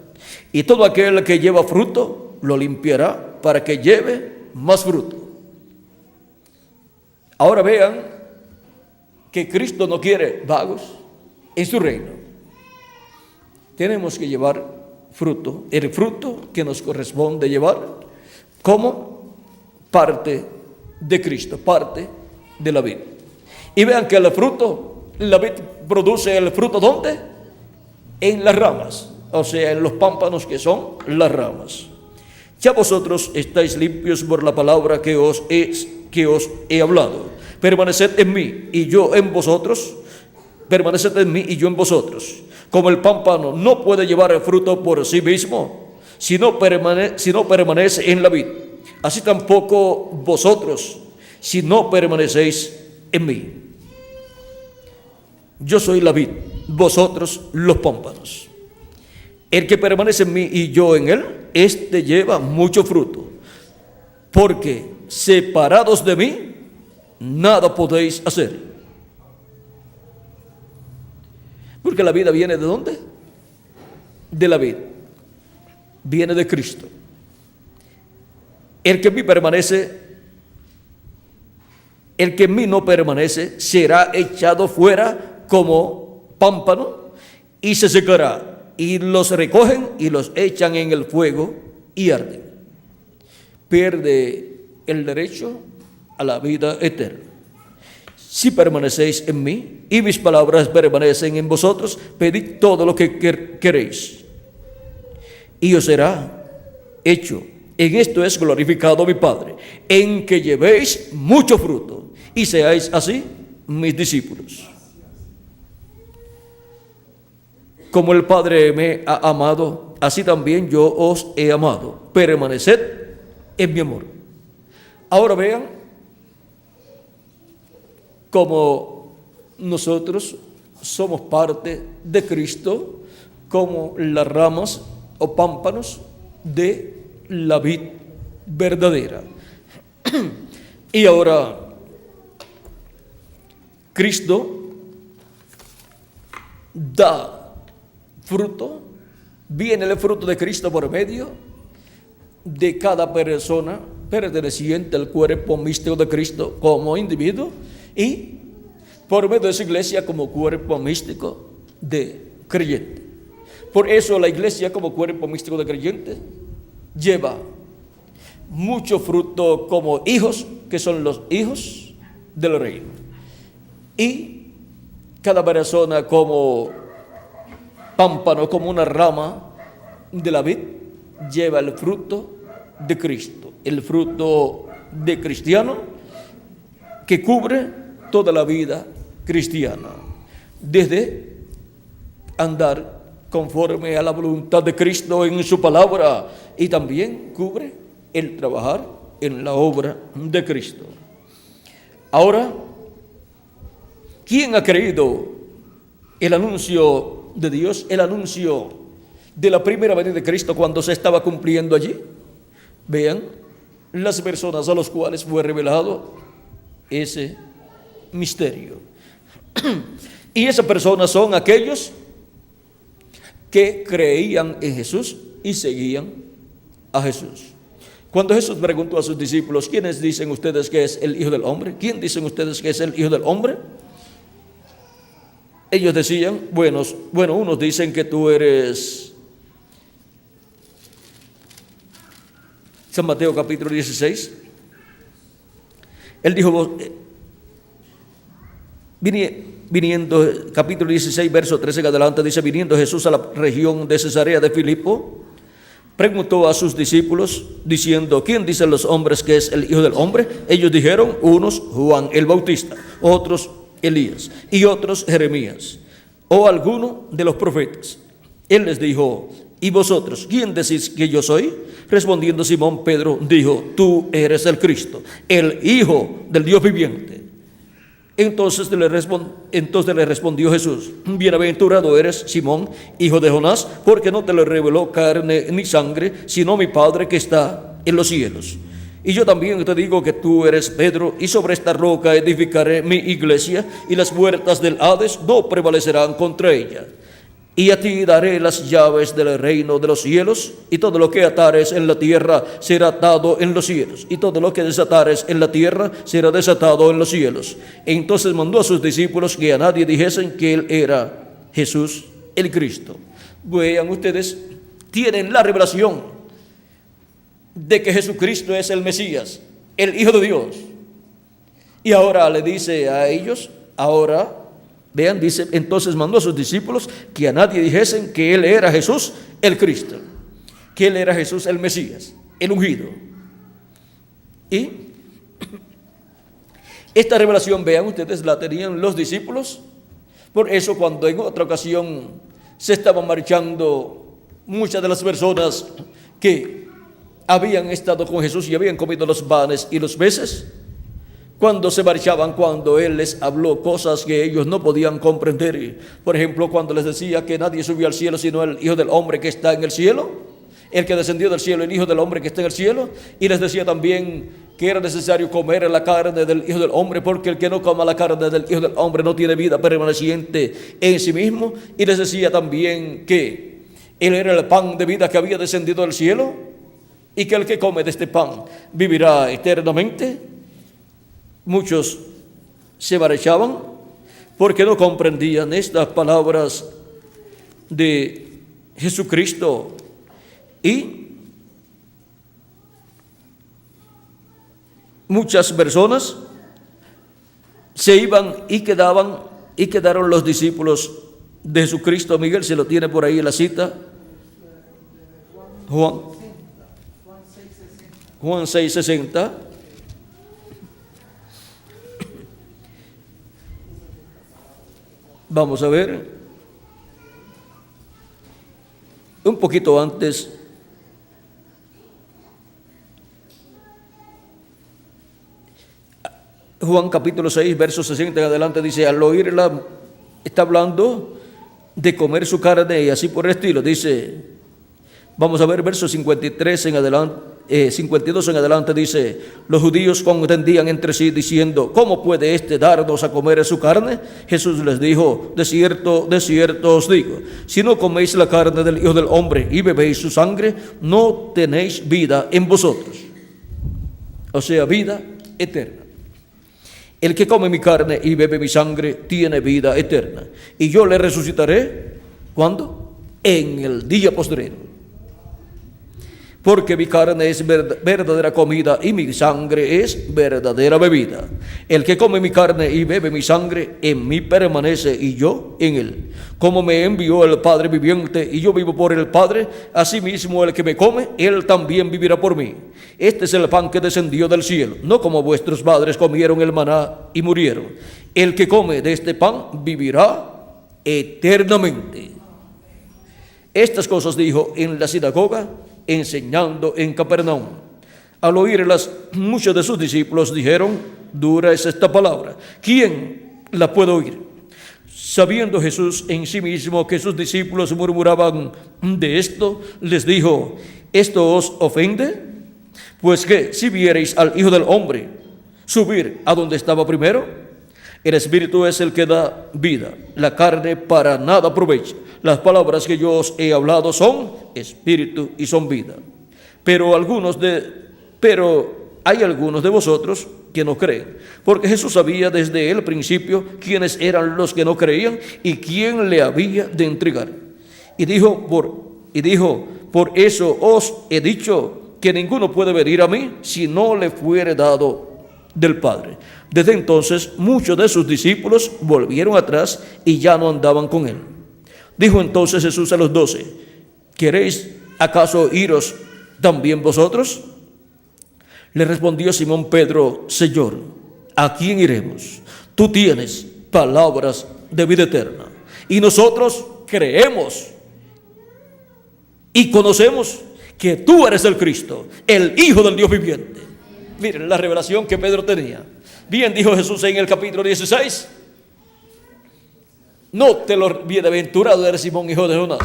S1: Y todo aquel que lleva fruto, lo limpiará para que lleve más fruto. Ahora vean que Cristo no quiere vagos en su reino. Tenemos que llevar fruto, el fruto que nos corresponde llevar como parte de Cristo, parte de la vid. Y vean que el fruto, la vid produce el fruto, ¿dónde? En las ramas, o sea, en los pámpanos que son las ramas. Ya vosotros estáis limpios por la palabra que os he hablado. Permaneced en mí y yo en vosotros. Permaneced en mí y yo en vosotros. Como el pámpano no puede llevar el fruto por sí mismo, si no permanece en la vid, así tampoco vosotros, si no permanecéis en mí. Yo soy la vid, vosotros los pámpanos. El que permanece en mí y yo en él, éste lleva mucho fruto, porque separados de mí, nada podéis hacer. Porque la vida viene ¿de dónde? De la vid. Viene de Cristo. El que en mí permanece, el que en mí no permanece, será echado fuera como pámpano y se secará. Y los recogen y los echan en el fuego y arden. Pierde el derecho a la vida eterna. Si permanecéis en mí y mis palabras permanecen en vosotros, pedid todo lo que queréis y os será hecho. En esto es glorificado mi Padre, en que llevéis mucho fruto y seáis así mis discípulos. Como el Padre me ha amado, así también yo os he amado. Permaneced en mi amor. Ahora vean como nosotros somos parte de Cristo, como las ramas o pámpanos de la vid verdadera. Y ahora Cristo da fruto, viene el fruto de Cristo por medio de cada persona perteneciente al cuerpo místico de Cristo como individuo y por medio de su iglesia como cuerpo místico de creyente. Por eso la iglesia como cuerpo místico de creyente lleva mucho fruto como hijos, que son los hijos del reino. Y cada persona como pámpano, como una rama de la vid, lleva el fruto de Cristo, el fruto de cristiano que cubre toda la vida cristiana, desde andar conforme a la voluntad de Cristo en su palabra y también cubre el trabajar en la obra de Cristo. Ahora, ¿quién ha creído el anuncio de Dios, el anuncio de la primera venida de Cristo cuando se estaba cumpliendo allí? Vean las personas a las cuales fue revelado ese misterio. Y esas personas son aquellos que creían en Jesús y seguían a Jesús. Cuando Jesús preguntó a sus discípulos, ¿quiénes dicen ustedes que es el Hijo del Hombre? ¿Quién dicen ustedes que es el Hijo del Hombre? Ellos decían, bueno, unos dicen que tú eres San Mateo capítulo 16. Él dijo, viniendo, capítulo 16, verso 13 en adelante, dice, viniendo Jesús a la región de Cesarea de Filipo, preguntó a sus discípulos, diciendo, ¿quién dicen los hombres que es el Hijo del Hombre? Ellos dijeron, unos Juan el Bautista, otros Elías, y otros Jeremías, o alguno de los profetas. Él les dijo, ¿y vosotros, quién decís que yo soy? Respondiendo Simón Pedro, dijo, tú eres el Cristo, el Hijo del Dios viviente. Entonces le respondió Jesús, bienaventurado eres, Simón, hijo de Jonás, porque no te lo reveló carne ni sangre, sino mi Padre que está en los cielos. Y yo también te digo que tú eres Pedro, y sobre esta roca edificaré mi iglesia, y las puertas del Hades no prevalecerán contra ella. Y a ti daré las llaves del reino de los cielos, y todo lo que atares en la tierra será atado en los cielos, y todo lo que desatares en la tierra será desatado en los cielos. E entonces mandó a sus discípulos que a nadie dijesen que él era Jesús el Cristo. Vean ustedes, tienen la revelación de que Jesucristo es el Mesías, el Hijo de Dios. Y ahora le dice a ellos, vean, dice, entonces mandó a sus discípulos que a nadie dijesen que él era Jesús el Cristo, que él era Jesús el Mesías, el ungido. Y esta revelación, vean ustedes, la tenían los discípulos. Por eso cuando en otra ocasión se estaban marchando muchas de las personas que habían estado con Jesús y habían comido los panes y los peces, cuando se marchaban, cuando Él les habló cosas que ellos no podían comprender, por ejemplo, cuando les decía que nadie subió al cielo sino el Hijo del Hombre que está en el cielo, el que descendió del cielo, el Hijo del Hombre que está en el cielo, y les decía también que era necesario comer la carne del Hijo del Hombre, porque el que no coma la carne del Hijo del Hombre no tiene vida permaneciente en sí mismo, y les decía también que Él era el pan de vida que había descendido del cielo, y que el que come de este pan vivirá eternamente. Muchos se marchaban porque no comprendían estas palabras de Jesucristo, y muchas personas se iban y quedaron los discípulos de Jesucristo. Miguel se lo tiene por ahí en la cita. Juan 6:60. Vamos a ver, un poquito antes, Juan capítulo 6, verso 60 en adelante, dice, al oírla, está hablando de comer su carne y así por el estilo, dice, vamos a ver verso 53 en adelante, 52 en adelante dice: los judíos contendían entre sí diciendo: ¿cómo puede éste darnos a comer su carne? Jesús les dijo: de cierto os digo, si no coméis la carne del Hijo del Hombre y bebéis su sangre, no tenéis vida en vosotros. O sea, vida eterna. El que come mi carne y bebe mi sangre tiene vida eterna, y yo le resucitaré, ¿cuándo? En el día postrero. Porque mi carne es verdadera comida y mi sangre es verdadera bebida. El que come mi carne y bebe mi sangre, en mí permanece y yo en él. Como me envió el Padre viviente y yo vivo por el Padre, asimismo el que me come, él también vivirá por mí. Este es el pan que descendió del cielo, no como vuestros padres comieron el maná y murieron. El que come de este pan vivirá eternamente. Estas cosas dijo en la sinagoga, enseñando en Capernaum. Al oírlas, muchos de sus discípulos dijeron: dura es esta palabra, ¿quién la puede oír? Sabiendo Jesús en sí mismo que sus discípulos murmuraban de esto, les dijo: ¿esto os ofende? Pues que si viereis al Hijo del Hombre subir a donde estaba primero, el Espíritu es el que da vida, la carne para nada aprovecha. Las palabras que yo os he hablado son espíritu y son vida. Pero hay algunos de vosotros que no creen, porque Jesús sabía desde el principio quiénes eran los que no creían y quién le había de entregar. Y dijo, por eso os he dicho que ninguno puede venir a mí si no le fuere dado del Padre. Desde entonces muchos de sus discípulos volvieron atrás y ya no andaban con él. Dijo entonces Jesús a los 12: ¿queréis acaso iros también vosotros? Le respondió Simón Pedro: Señor, ¿a quién iremos? Tú tienes palabras de vida eterna, y nosotros creemos y conocemos que tú eres el Cristo, el Hijo del Dios viviente. Miren la revelación que Pedro tenía. Bien dijo Jesús en el capítulo 16: no te lo bienaventurado eres Simón, hijo de Jonás,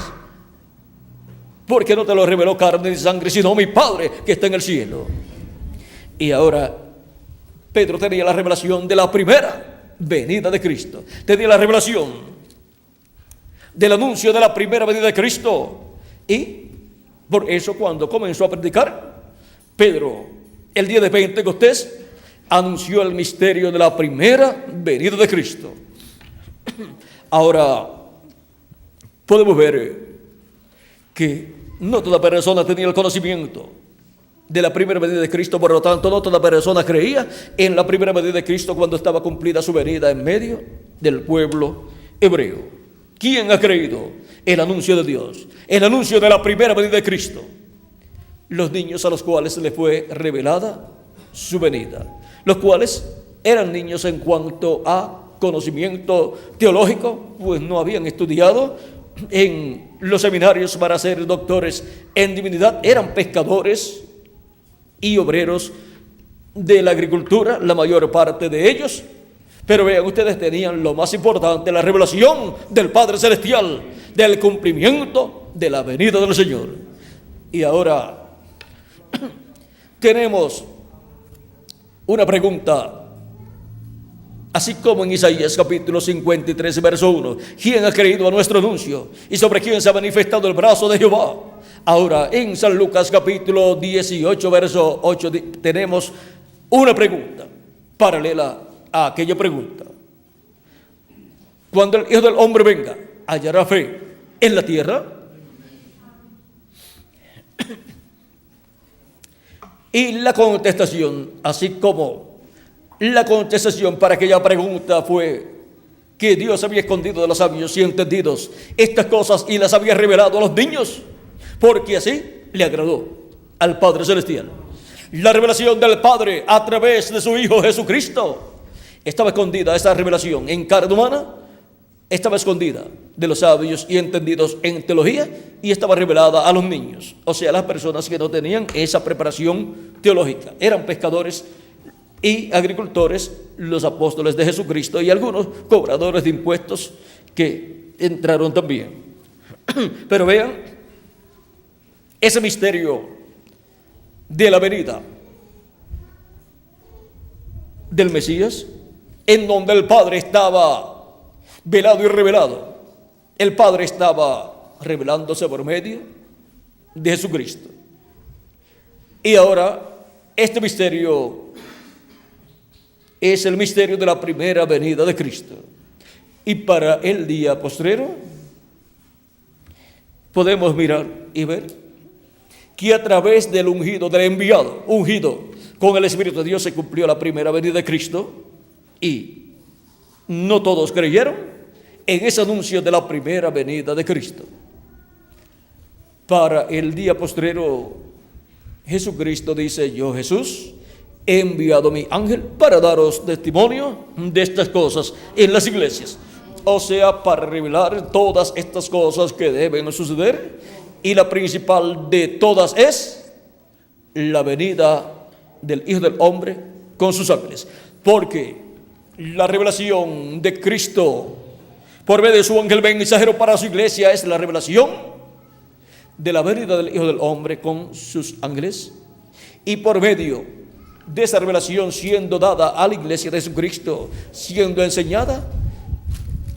S1: porque no te lo reveló carne ni sangre, sino mi Padre que está en el cielo. Y ahora Pedro tenía la revelación de la primera venida de Cristo, tenía la revelación del anuncio de la primera venida de Cristo. Y por eso cuando comenzó a predicar, Pedro, el día de Pentecostés, anunció el misterio de la primera venida de Cristo. Ahora, podemos ver que no toda persona tenía el conocimiento de la primera venida de Cristo, por lo tanto, no toda persona creía en la primera venida de Cristo cuando estaba cumplida su venida en medio del pueblo hebreo. ¿Quién ha creído el anuncio de Dios, el anuncio de la primera venida de Cristo? Los niños a los cuales les fue revelada su venida, los cuales eran niños en cuanto a conocimiento teológico, pues no habían estudiado en los seminarios para ser doctores en divinidad, eran pescadores y obreros de la agricultura, la mayor parte de ellos. Pero vean ustedes, tenían lo más importante, la revelación del Padre Celestial, del cumplimiento de la venida del Señor. Y ahora tenemos una pregunta, así como en Isaías capítulo 53, verso 1. ¿Quién ha creído a nuestro anuncio? ¿Y sobre quién se ha manifestado el brazo de Jehová? Ahora, en San Lucas capítulo 18, verso 8, tenemos una pregunta paralela a aquella pregunta. Cuando el Hijo del Hombre venga, ¿hallará fe en la tierra? Y la contestación, así como la contestación para aquella pregunta fue que Dios había escondido de los sabios y entendidos estas cosas y las había revelado a los niños, porque así le agradó al Padre Celestial. La revelación del Padre a través de su Hijo Jesucristo estaba escondida, esa revelación en carne humana estaba escondida de los sabios y entendidos en teología y estaba revelada a los niños, o sea, las personas que no tenían esa preparación teológica. Eran pescadores y agricultores, los apóstoles de Jesucristo y algunos cobradores de impuestos que entraron también. Pero vean, ese misterio de la venida del Mesías, en donde el Padre estaba velado y revelado. El Padre estaba revelándose por medio de Jesucristo. Y ahora este misterio es el misterio de la primera venida de Cristo. Y para el día postrero podemos mirar y ver que a través del ungido, del enviado, ungido con el Espíritu de Dios, se cumplió la primera venida de Cristo. Y no todos creyeron en ese anuncio de la primera venida de Cristo. Para el día postrero, Jesucristo dice: yo, Jesús, he enviado mi ángel para daros testimonio de estas cosas en las iglesias. O sea, para revelar todas estas cosas que deben suceder. Y la principal de todas es la venida del Hijo del Hombre con sus ángeles. Porque la revelación de Cristo por medio de su ángel mensajero para su iglesia es la revelación de la venida del Hijo del Hombre con sus ángeles. Y por medio de esa revelación siendo dada a la iglesia de Jesucristo, siendo enseñada,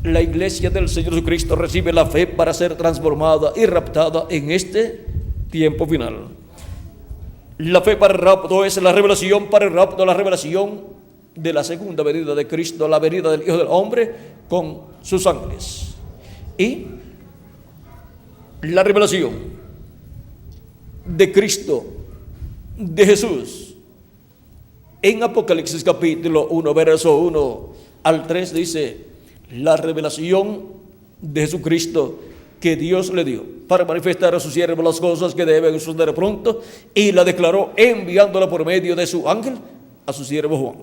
S1: la iglesia del Señor Jesucristo recibe la fe para ser transformada y raptada en este tiempo final. La fe para el rapto es la revelación para el rapto, la revelación de la segunda venida de Cristo, la venida del Hijo del Hombre con sus ángeles. Y la revelación de Cristo, de Jesús, en Apocalipsis capítulo 1, verso 1 al 3 dice: la revelación de Jesucristo que Dios le dio para manifestar a sus siervos las cosas que deben suceder pronto, y la declaró enviándola por medio de su ángel a su siervo Juan.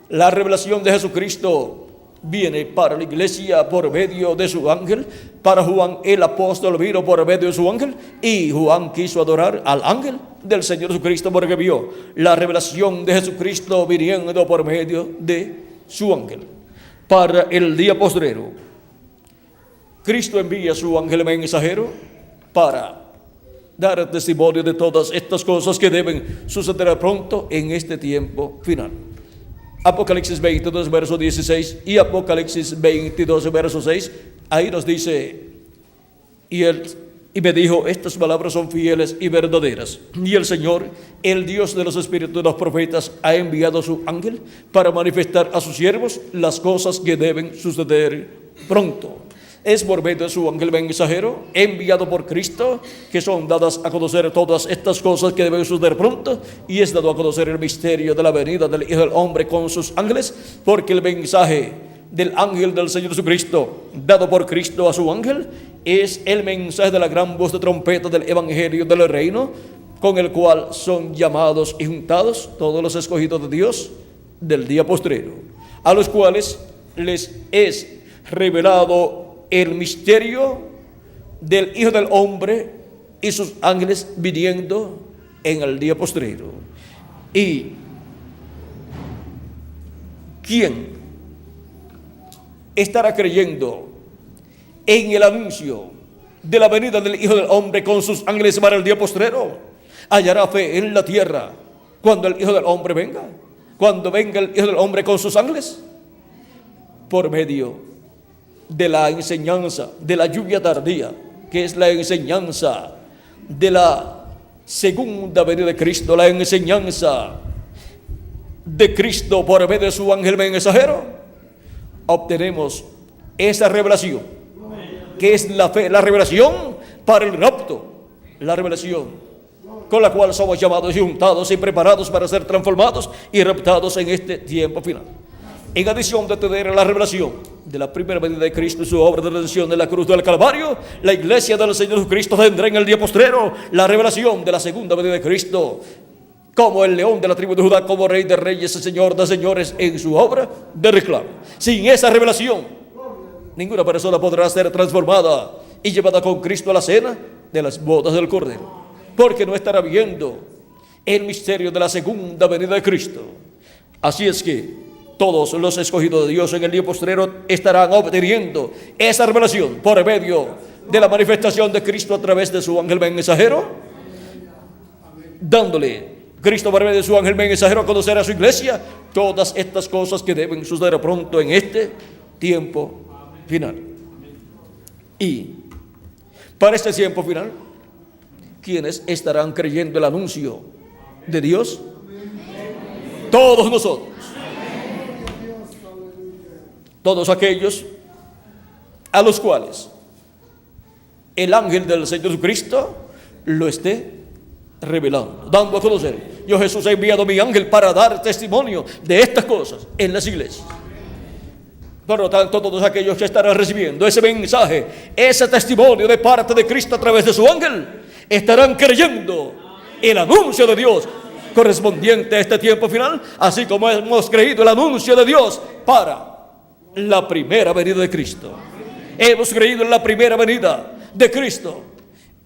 S1: La revelación de Jesucristo viene para la iglesia por medio de su ángel. Para Juan el apóstol vino por medio de su ángel, y Juan quiso adorar al ángel del Señor Jesucristo porque vio la revelación de Jesucristo viniendo por medio de su ángel. Para el día postrero, Cristo envía a su ángel mensajero para dar testimonio de todas estas cosas que deben suceder pronto en este tiempo final. Apocalipsis 22, verso 16 y Apocalipsis 22, verso 6, ahí nos dice: y me dijo, estas palabras son fieles y verdaderas. Y el Señor, el Dios de los espíritus de los profetas, ha enviado a su ángel para manifestar a sus siervos las cosas que deben suceder pronto. Es por medio de su ángel mensajero, enviado por Cristo, que son dadas a conocer todas estas cosas que deben suceder pronto, y es dado a conocer el misterio de la venida del Hijo del Hombre con sus ángeles, porque el mensaje del ángel del Señor Jesucristo, dado por Cristo a su ángel, es el mensaje de la gran voz de trompeta del evangelio del reino, con el cual son llamados y juntados todos los escogidos de Dios del día postrero, a los cuales les es revelado el misterio del Hijo del Hombre y sus ángeles viniendo en el día postrero. ¿Y quién estará creyendo en el anuncio de la venida del Hijo del Hombre con sus ángeles para el día postrero? Hallará fe en la tierra cuando el Hijo del Hombre venga, cuando venga el Hijo del Hombre con sus ángeles, por medio de la enseñanza de la lluvia tardía, que es la enseñanza de la segunda venida de Cristo, la enseñanza de Cristo por medio de su ángel mensajero. Obtenemos esa revelación, que es la fe, la revelación para el rapto, la revelación con la cual somos llamados y juntados y preparados para ser transformados y raptados en este tiempo final. En adición de tener la revelación de la primera venida de Cristo y su obra de redención en la cruz del Calvario, la iglesia del Señor Jesucristo tendrá en el día postrero la revelación de la segunda venida de Cristo, como el león de la tribu de Judá, como rey de reyes y señor de señores en su obra de reclamo. Sin esa revelación, ninguna persona podrá ser transformada y llevada con Cristo a la cena de las bodas del Cordero, porque no estará viendo el misterio de la segunda venida de Cristo. Así es que todos los escogidos de Dios en el día postrero estarán obteniendo esa revelación por medio de la manifestación de Cristo a través de su ángel mensajero, dándole Cristo, por medio de su ángel mensajero, a conocer a su iglesia todas estas cosas que deben suceder pronto en este tiempo final. Y para este tiempo final, ¿quiénes estarán creyendo el anuncio de Dios? Todos nosotros. Todos aquellos a los cuales el ángel del Señor Jesucristo lo esté revelando, dando a conocer. Yo, Jesús, he enviado a mi ángel para dar testimonio de estas cosas en las iglesias. Por lo tanto, todos aquellos que estarán recibiendo ese mensaje, ese testimonio de parte de Cristo a través de su ángel, estarán creyendo el anuncio de Dios correspondiente a este tiempo final, así como hemos creído el anuncio de Dios para la primera venida de Cristo. Hemos creído en la primera venida de Cristo,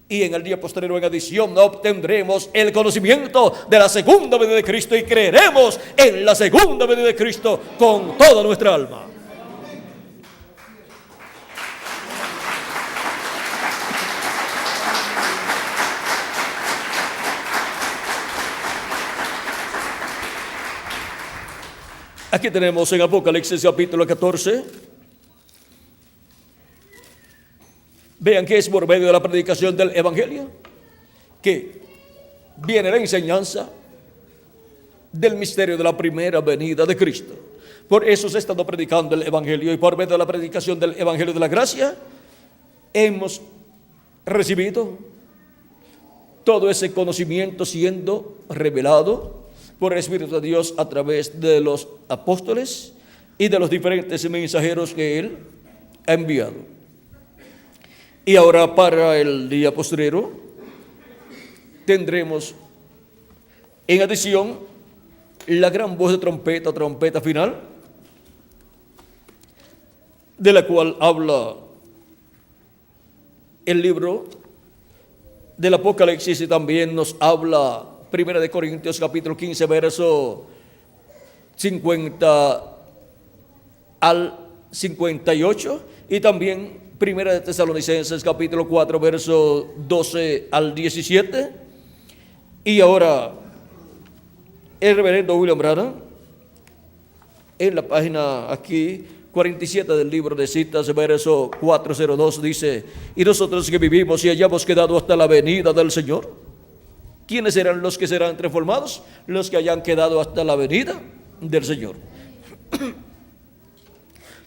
S1: y en el día posterior, en adición, obtendremos el conocimiento de la segunda venida de Cristo y creeremos en la segunda venida de Cristo con toda nuestra alma. Aquí tenemos en Apocalipsis capítulo 14. Vean que es por medio de la predicación del Evangelio que viene la enseñanza del misterio de la primera venida de Cristo. Por eso se ha estado predicando el Evangelio, y por medio de la predicación del Evangelio de la gracia hemos recibido todo ese conocimiento siendo revelado por el Espíritu de Dios a través de los apóstoles y de los diferentes mensajeros que Él ha enviado. Y ahora, para el día postrero, tendremos en adición la gran voz de trompeta, trompeta final, de la cual habla el libro del Apocalipsis, y también nos habla 1 de Corintios capítulo 15, verso 50 al 58, y también 1 de Tesalonicenses capítulo 4, verso 12 al 17. Y ahora el reverendo William Branham, en la página aquí 47 del libro de citas, verso 402, dice: y nosotros que vivimos y hayamos quedado hasta la venida del Señor, ¿quiénes serán los que serán transformados? Los que hayan quedado hasta la venida del Señor.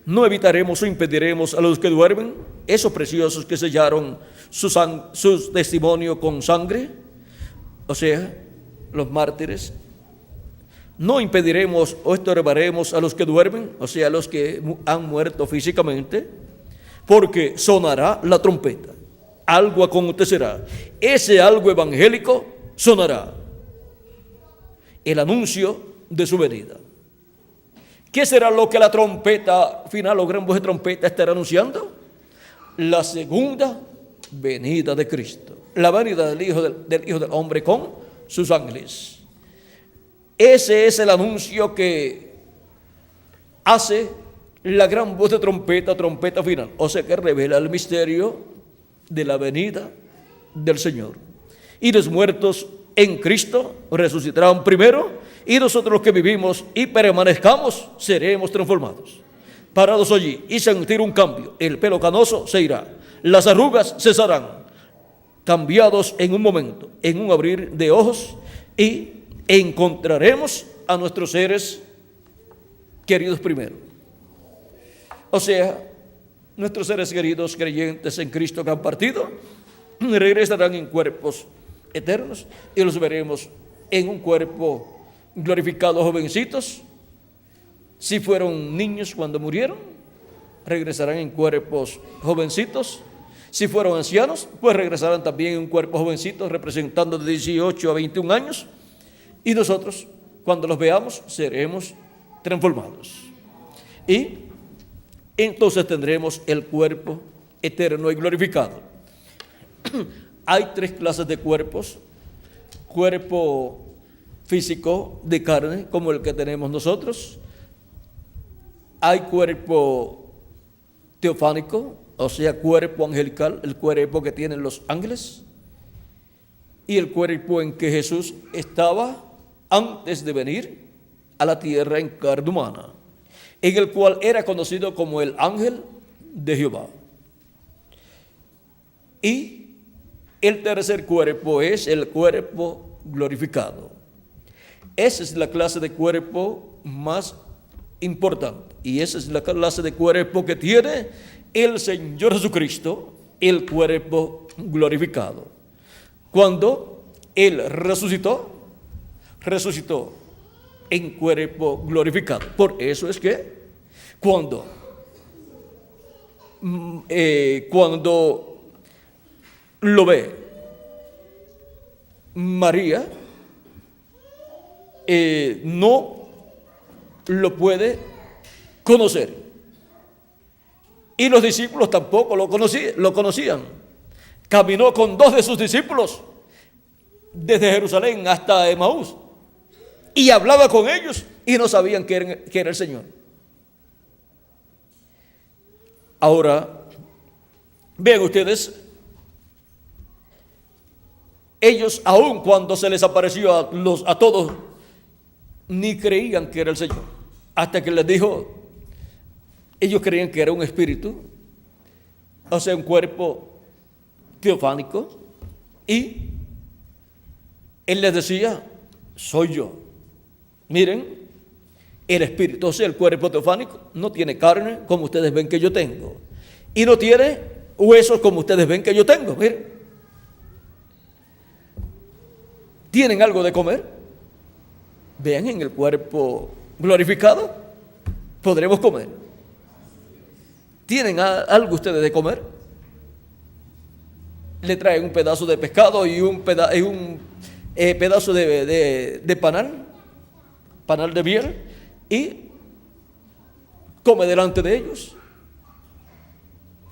S1: No evitaremos o impediremos a los que duermen, esos preciosos que sellaron su testimonio con sangre, o sea, los mártires. No impediremos o estorbaremos a los que duermen, o sea, a los que han muerto físicamente, porque sonará la trompeta, algo acontecerá. Ese algo evangélico sonará, el anuncio de su venida. ¿Qué será lo que la trompeta final o gran voz de trompeta estará anunciando? La segunda venida de Cristo, la venida del Hijo del Hombre con sus ángeles. Ese es el anuncio que hace la gran voz de trompeta, trompeta final, o sea, que revela el misterio de la venida del Señor. Y los muertos en Cristo resucitarán primero, y nosotros los que vivimos y permanezcamos seremos transformados. Parados allí y sentir un cambio, el pelo canoso se irá, las arrugas cesarán, cambiados en un momento, en un abrir de ojos, y encontraremos a nuestros seres queridos primero. O sea, nuestros seres queridos creyentes en Cristo que han partido regresarán en cuerpos eternos y los veremos en un cuerpo glorificados, jovencitos. Si fueron niños cuando murieron, regresarán en cuerpos jovencitos. Si fueron ancianos, pues regresarán también en un cuerpo jovencito, representando de 18 a 21 años. Y nosotros, cuando los veamos, seremos transformados. Y entonces tendremos el cuerpo eterno y glorificado. Hay tres clases de cuerpos: cuerpo físico de carne, como el que tenemos nosotros. Hay cuerpo teofánico, o sea, cuerpo angelical, el cuerpo que tienen los ángeles, y el cuerpo en que Jesús estaba antes de venir a la tierra en carne humana, en el cual era conocido como el ángel de Jehová. Y el tercer cuerpo es el cuerpo glorificado. Esa es la clase de cuerpo más importante, y esa es la clase de cuerpo que tiene el Señor Jesucristo, el cuerpo glorificado. Cuando Él resucitó en cuerpo glorificado. Por eso es que cuando lo ve María, no lo puede conocer, y los discípulos tampoco lo conocían. Caminó con 2 de sus discípulos desde Jerusalén hasta Emaús y hablaba con ellos y no sabían que era el Señor. Ahora, vean ustedes, ellos, aun cuando se les apareció a todos, ni creían que era el Señor, hasta que les dijo. Ellos creían que era un espíritu, o sea, un cuerpo teofánico, y Él les decía: soy yo. Miren, el espíritu, o sea, el cuerpo teofánico, no tiene carne como ustedes ven que yo tengo, y no tiene huesos como ustedes ven que yo tengo. Miren, ¿tienen algo de comer? Vean, en el cuerpo glorificado podremos comer. ¿Tienen algo ustedes de comer? Le traen un pedazo de pescado y un pedazo de panal de miel, y come delante de ellos,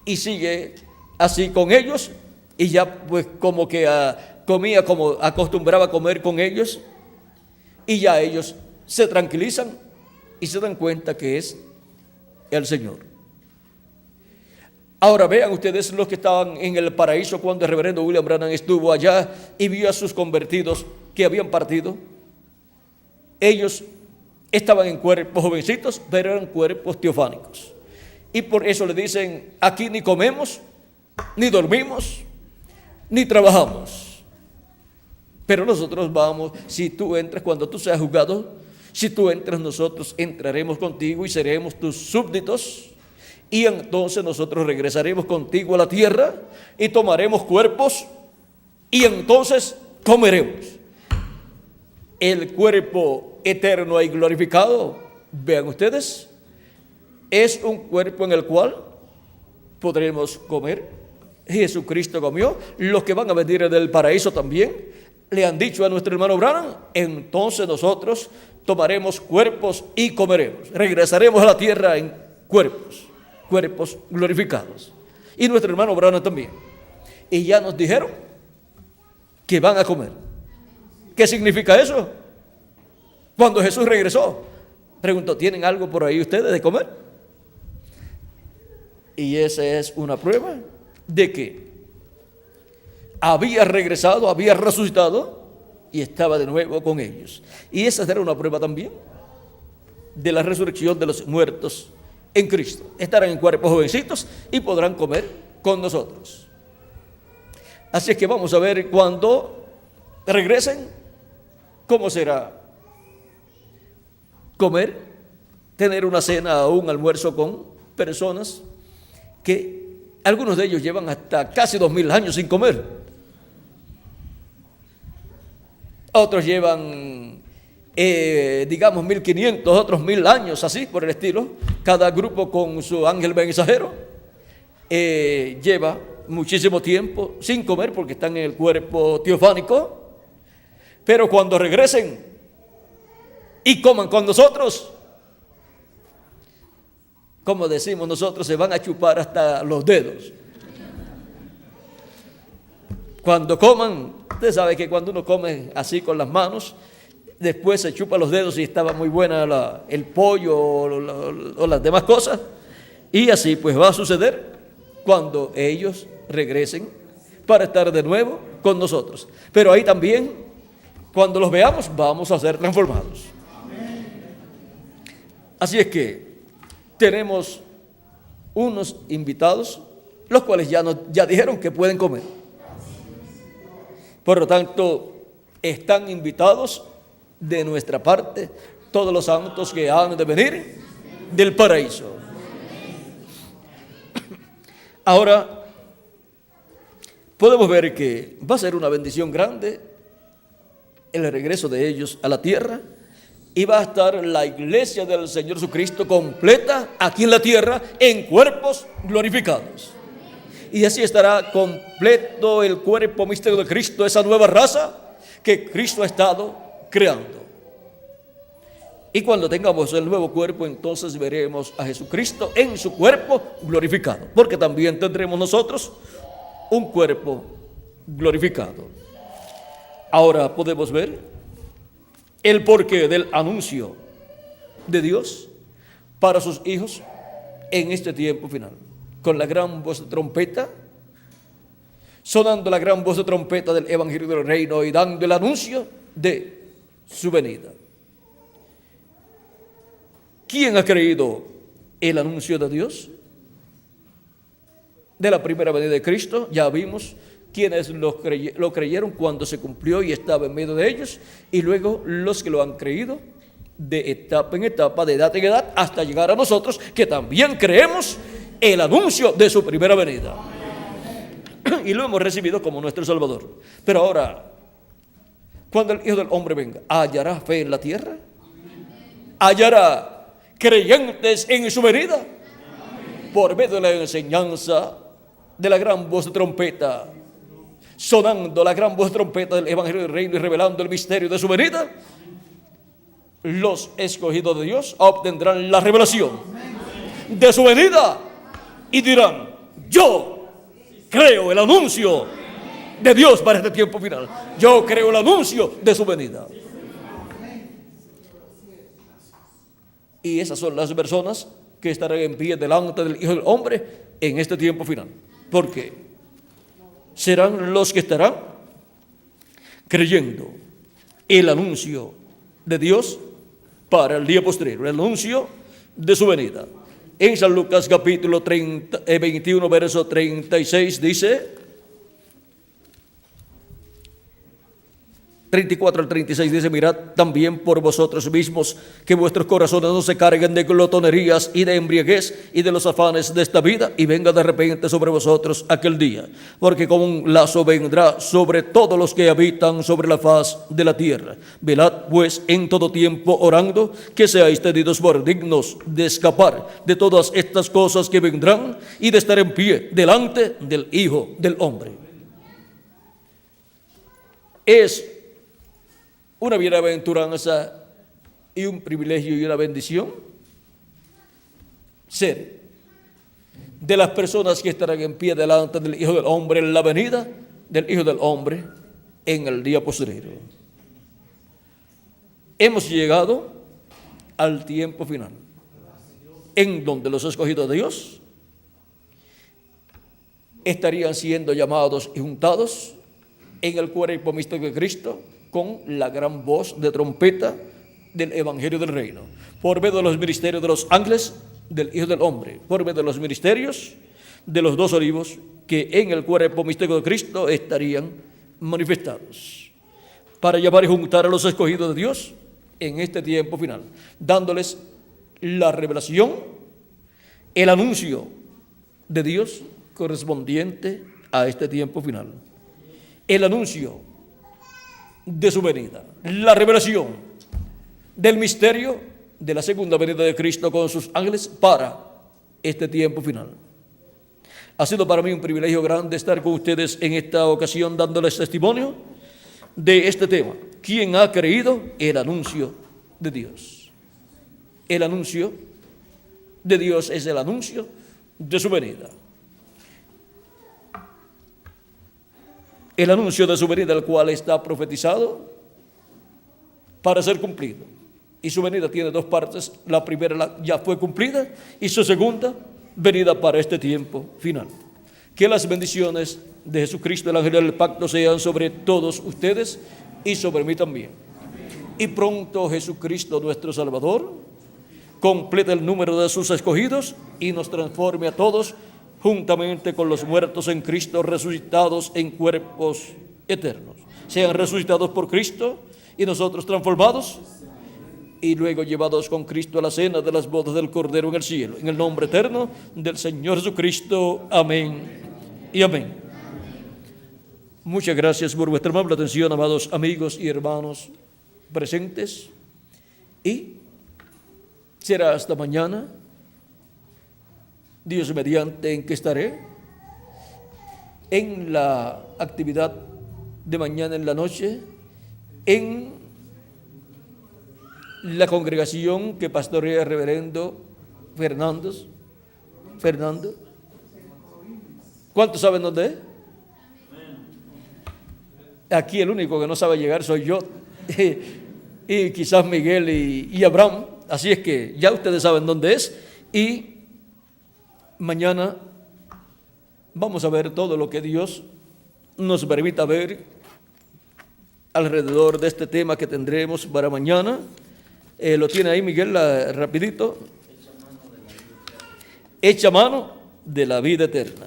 S1: y sigue así con ellos, y ya pues como que comía como acostumbraba a comer con ellos, y ya ellos se tranquilizan y se dan cuenta que es el Señor. Ahora vean ustedes los que estaban en el paraíso cuando el reverendo William Branham estuvo allá y vio a sus convertidos que habían partido. Ellos estaban en cuerpos jovencitos, pero eran cuerpos teofánicos. Y por eso le dicen: aquí ni comemos, ni dormimos, ni trabajamos. Pero nosotros vamos, si tú entras, cuando tú seas juzgado, si tú entras, nosotros entraremos contigo y seremos tus súbditos. Y entonces nosotros regresaremos contigo a la tierra y tomaremos cuerpos y entonces comeremos. El cuerpo eterno y glorificado, vean ustedes, es un cuerpo en el cual podremos comer. Jesucristo comió. Los que van a venir del paraíso también le han dicho a nuestro hermano Branham: entonces nosotros tomaremos cuerpos y comeremos. Regresaremos a la tierra en cuerpos glorificados. Y nuestro hermano Branham también. Y ya nos dijeron que van a comer. ¿Qué significa eso? Cuando Jesús regresó, preguntó: ¿tienen algo por ahí ustedes de comer? Y esa es una prueba de que había regresado, había resucitado y estaba de nuevo con ellos. Y esa será una prueba también de la resurrección de los muertos en Cristo. Estarán en cuerpos jovencitos y podrán comer con nosotros. Así es que vamos a ver cuando regresen cómo será comer, tener una cena o un almuerzo con personas que algunos de ellos llevan hasta casi 2000 años sin comer. Otros llevan digamos 1500, otros 1000 años, así por el estilo. Cada grupo con su ángel mensajero lleva muchísimo tiempo sin comer porque están en el cuerpo teofánico. Pero cuando regresen y coman con nosotros, como decimos nosotros, se van a chupar hasta los dedos. Cuando coman, usted sabe que cuando uno come así con las manos, después se chupa los dedos y estaba muy buena el pollo o las demás cosas. Y así pues va a suceder cuando ellos regresen para estar de nuevo con nosotros. Pero ahí también Cuando los veamos, vamos a ser transformados. Así es que tenemos unos invitados, los cuales ya dijeron que pueden comer. Por lo tanto, están invitados de nuestra parte todos los santos que han de venir del paraíso. Ahora, podemos ver que va a ser una bendición grande el regreso de ellos a la tierra, y va a estar la iglesia del Señor Jesucristo completa aquí en la tierra en cuerpos glorificados. Y así estará completo el cuerpo místico de Cristo, esa nueva raza que Cristo ha estado creando. Y cuando tengamos el nuevo cuerpo, entonces veremos a Jesucristo en su cuerpo glorificado, porque también tendremos nosotros un cuerpo glorificado. Ahora podemos ver el porqué del anuncio de Dios para sus hijos en este tiempo final. Con la gran voz de trompeta, sonando la gran voz de trompeta del Evangelio del Reino y dando el anuncio de su venida. ¿Quién ha creído el anuncio de Dios? De la primera venida de Cristo, ya vimos quienes lo creyeron cuando se cumplió y estaba en medio de ellos, y luego los que lo han creído de etapa en etapa, de edad en edad, hasta llegar a nosotros, que también creemos el anuncio de su primera venida. Y lo hemos recibido como nuestro Salvador. Pero ahora, cuando el Hijo del Hombre venga, ¿hallará fe en la tierra? ¿Hallará creyentes en su venida? Por medio de la enseñanza de la gran voz de trompeta, sonando la gran voz de trompeta del Evangelio del Reino y revelando el misterio de su venida, los escogidos de Dios obtendrán la revelación de su venida y dirán: yo creo el anuncio de Dios para este tiempo final. Yo creo el anuncio de su venida. Y esas son las personas que estarán en pie delante del Hijo del Hombre en este tiempo final. ¿Por qué? Serán los que estarán creyendo el anuncio de Dios para el día posterior, el anuncio de su venida. En San Lucas capítulo 21, verso 36 dice, 34 al 36 dice: mirad también por vosotros mismos que vuestros corazones no se carguen de glotonerías y de embriaguez y de los afanes de esta vida, y venga de repente sobre vosotros aquel día, porque como un lazo vendrá sobre todos los que habitan sobre la faz de la tierra. Velad pues en todo tiempo orando, que seáis tenidos por dignos de escapar de todas estas cosas que vendrán y de estar en pie delante del Hijo del Hombre. Es una bienaventuranza y un privilegio y una bendición ser de las personas que estarán en pie delante del Hijo del Hombre en la venida del Hijo del Hombre en el día postrero. Hemos llegado al tiempo final, en donde los escogidos de Dios estarían siendo llamados y juntados en el cuerpo místico de Cristo, con la gran voz de trompeta del Evangelio del Reino, por medio de los ministerios de los ángeles del Hijo del Hombre, por medio de los ministerios de los dos olivos que en el cuerpo místico de Cristo estarían manifestados, para llamar y juntar a los escogidos de Dios en este tiempo final, dándoles la revelación, el anuncio de Dios correspondiente a este tiempo final, el anuncio de su venida, la revelación del misterio de la segunda venida de Cristo con sus ángeles para este tiempo final. Ha sido para mí un privilegio grande estar con ustedes en esta ocasión dándoles testimonio de este tema. ¿Quién ha creído el anuncio de Dios? El anuncio de Dios es el anuncio de su venida. El anuncio de su venida, el cual está profetizado para ser cumplido. Y su venida tiene dos partes. La primera ya fue cumplida y su segunda venida para este tiempo final. Que las bendiciones de Jesucristo, el ángel del pacto, sean sobre todos ustedes y sobre mí también. Y pronto Jesucristo nuestro Salvador completa el número de sus escogidos y nos transforme a todos juntamente con los muertos en Cristo, resucitados en cuerpos eternos. Sean resucitados por Cristo y nosotros transformados y luego llevados con Cristo a la cena de las bodas del Cordero en el cielo. En el nombre eterno del Señor Jesucristo. Amén y amén. Muchas gracias por vuestra amable atención, amados amigos y hermanos presentes. Y será hasta mañana, Dios mediante, en que estaré en la actividad de mañana en la noche, en la congregación que pastorea el reverendo Fernando. ¿Cuántos saben dónde es? Aquí el único que no sabe llegar soy yo y quizás Miguel y Abraham. Así es que ya ustedes saben dónde es. Y mañana vamos a ver todo lo que Dios nos permita ver alrededor de este tema que tendremos para mañana. Lo tiene ahí Miguel, rapidito. Echa mano de la vida eterna.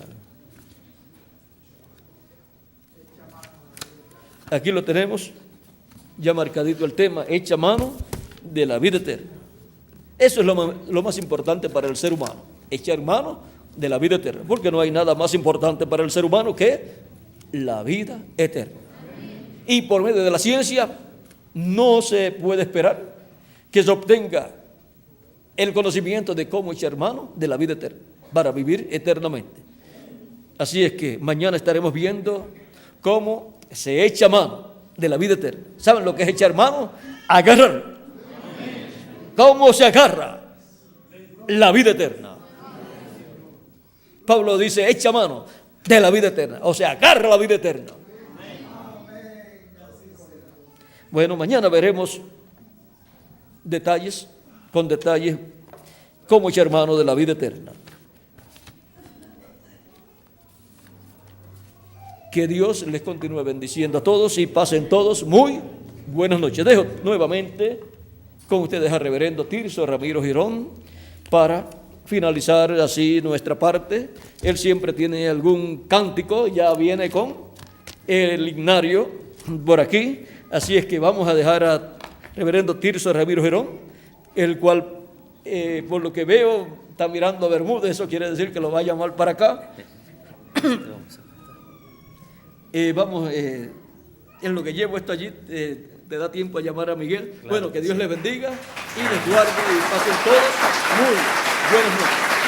S1: Aquí lo tenemos, ya marcadito el tema, echa mano de la vida eterna. Eso es lo más importante para el ser humano, echar mano de la vida eterna, porque no hay nada más importante para el ser humano que la vida eterna. Y por medio de la ciencia no se puede esperar que se obtenga el conocimiento de cómo echar mano de la vida eterna para vivir eternamente. Así es que mañana estaremos viendo cómo se echa mano de la vida eterna. ¿Saben lo que es echar mano? Agarrar. ¿Cómo se agarra la vida eterna? Pablo dice, echa mano de la vida eterna. O sea, agarra la vida eterna. Bueno, mañana veremos con detalles, cómo echar mano de la vida eterna. Que Dios les continúe bendiciendo a todos y pasen todos muy buenas noches. Dejo nuevamente con ustedes al reverendo Tirso Ramiro Girón para finalizar así nuestra parte. Él siempre tiene algún cántico, ya viene con el himnario por aquí. Así es que vamos a dejar a reverendo Tirso Ramiro Girón, el cual, por lo que veo, está mirando a Bermúdez. Eso quiere decir que lo va a llamar para acá. En lo que llevo esto allí, te da tiempo a llamar a Miguel. Claro, bueno, que Dios les bendiga y les guarde y pasen todos muy buenas noches.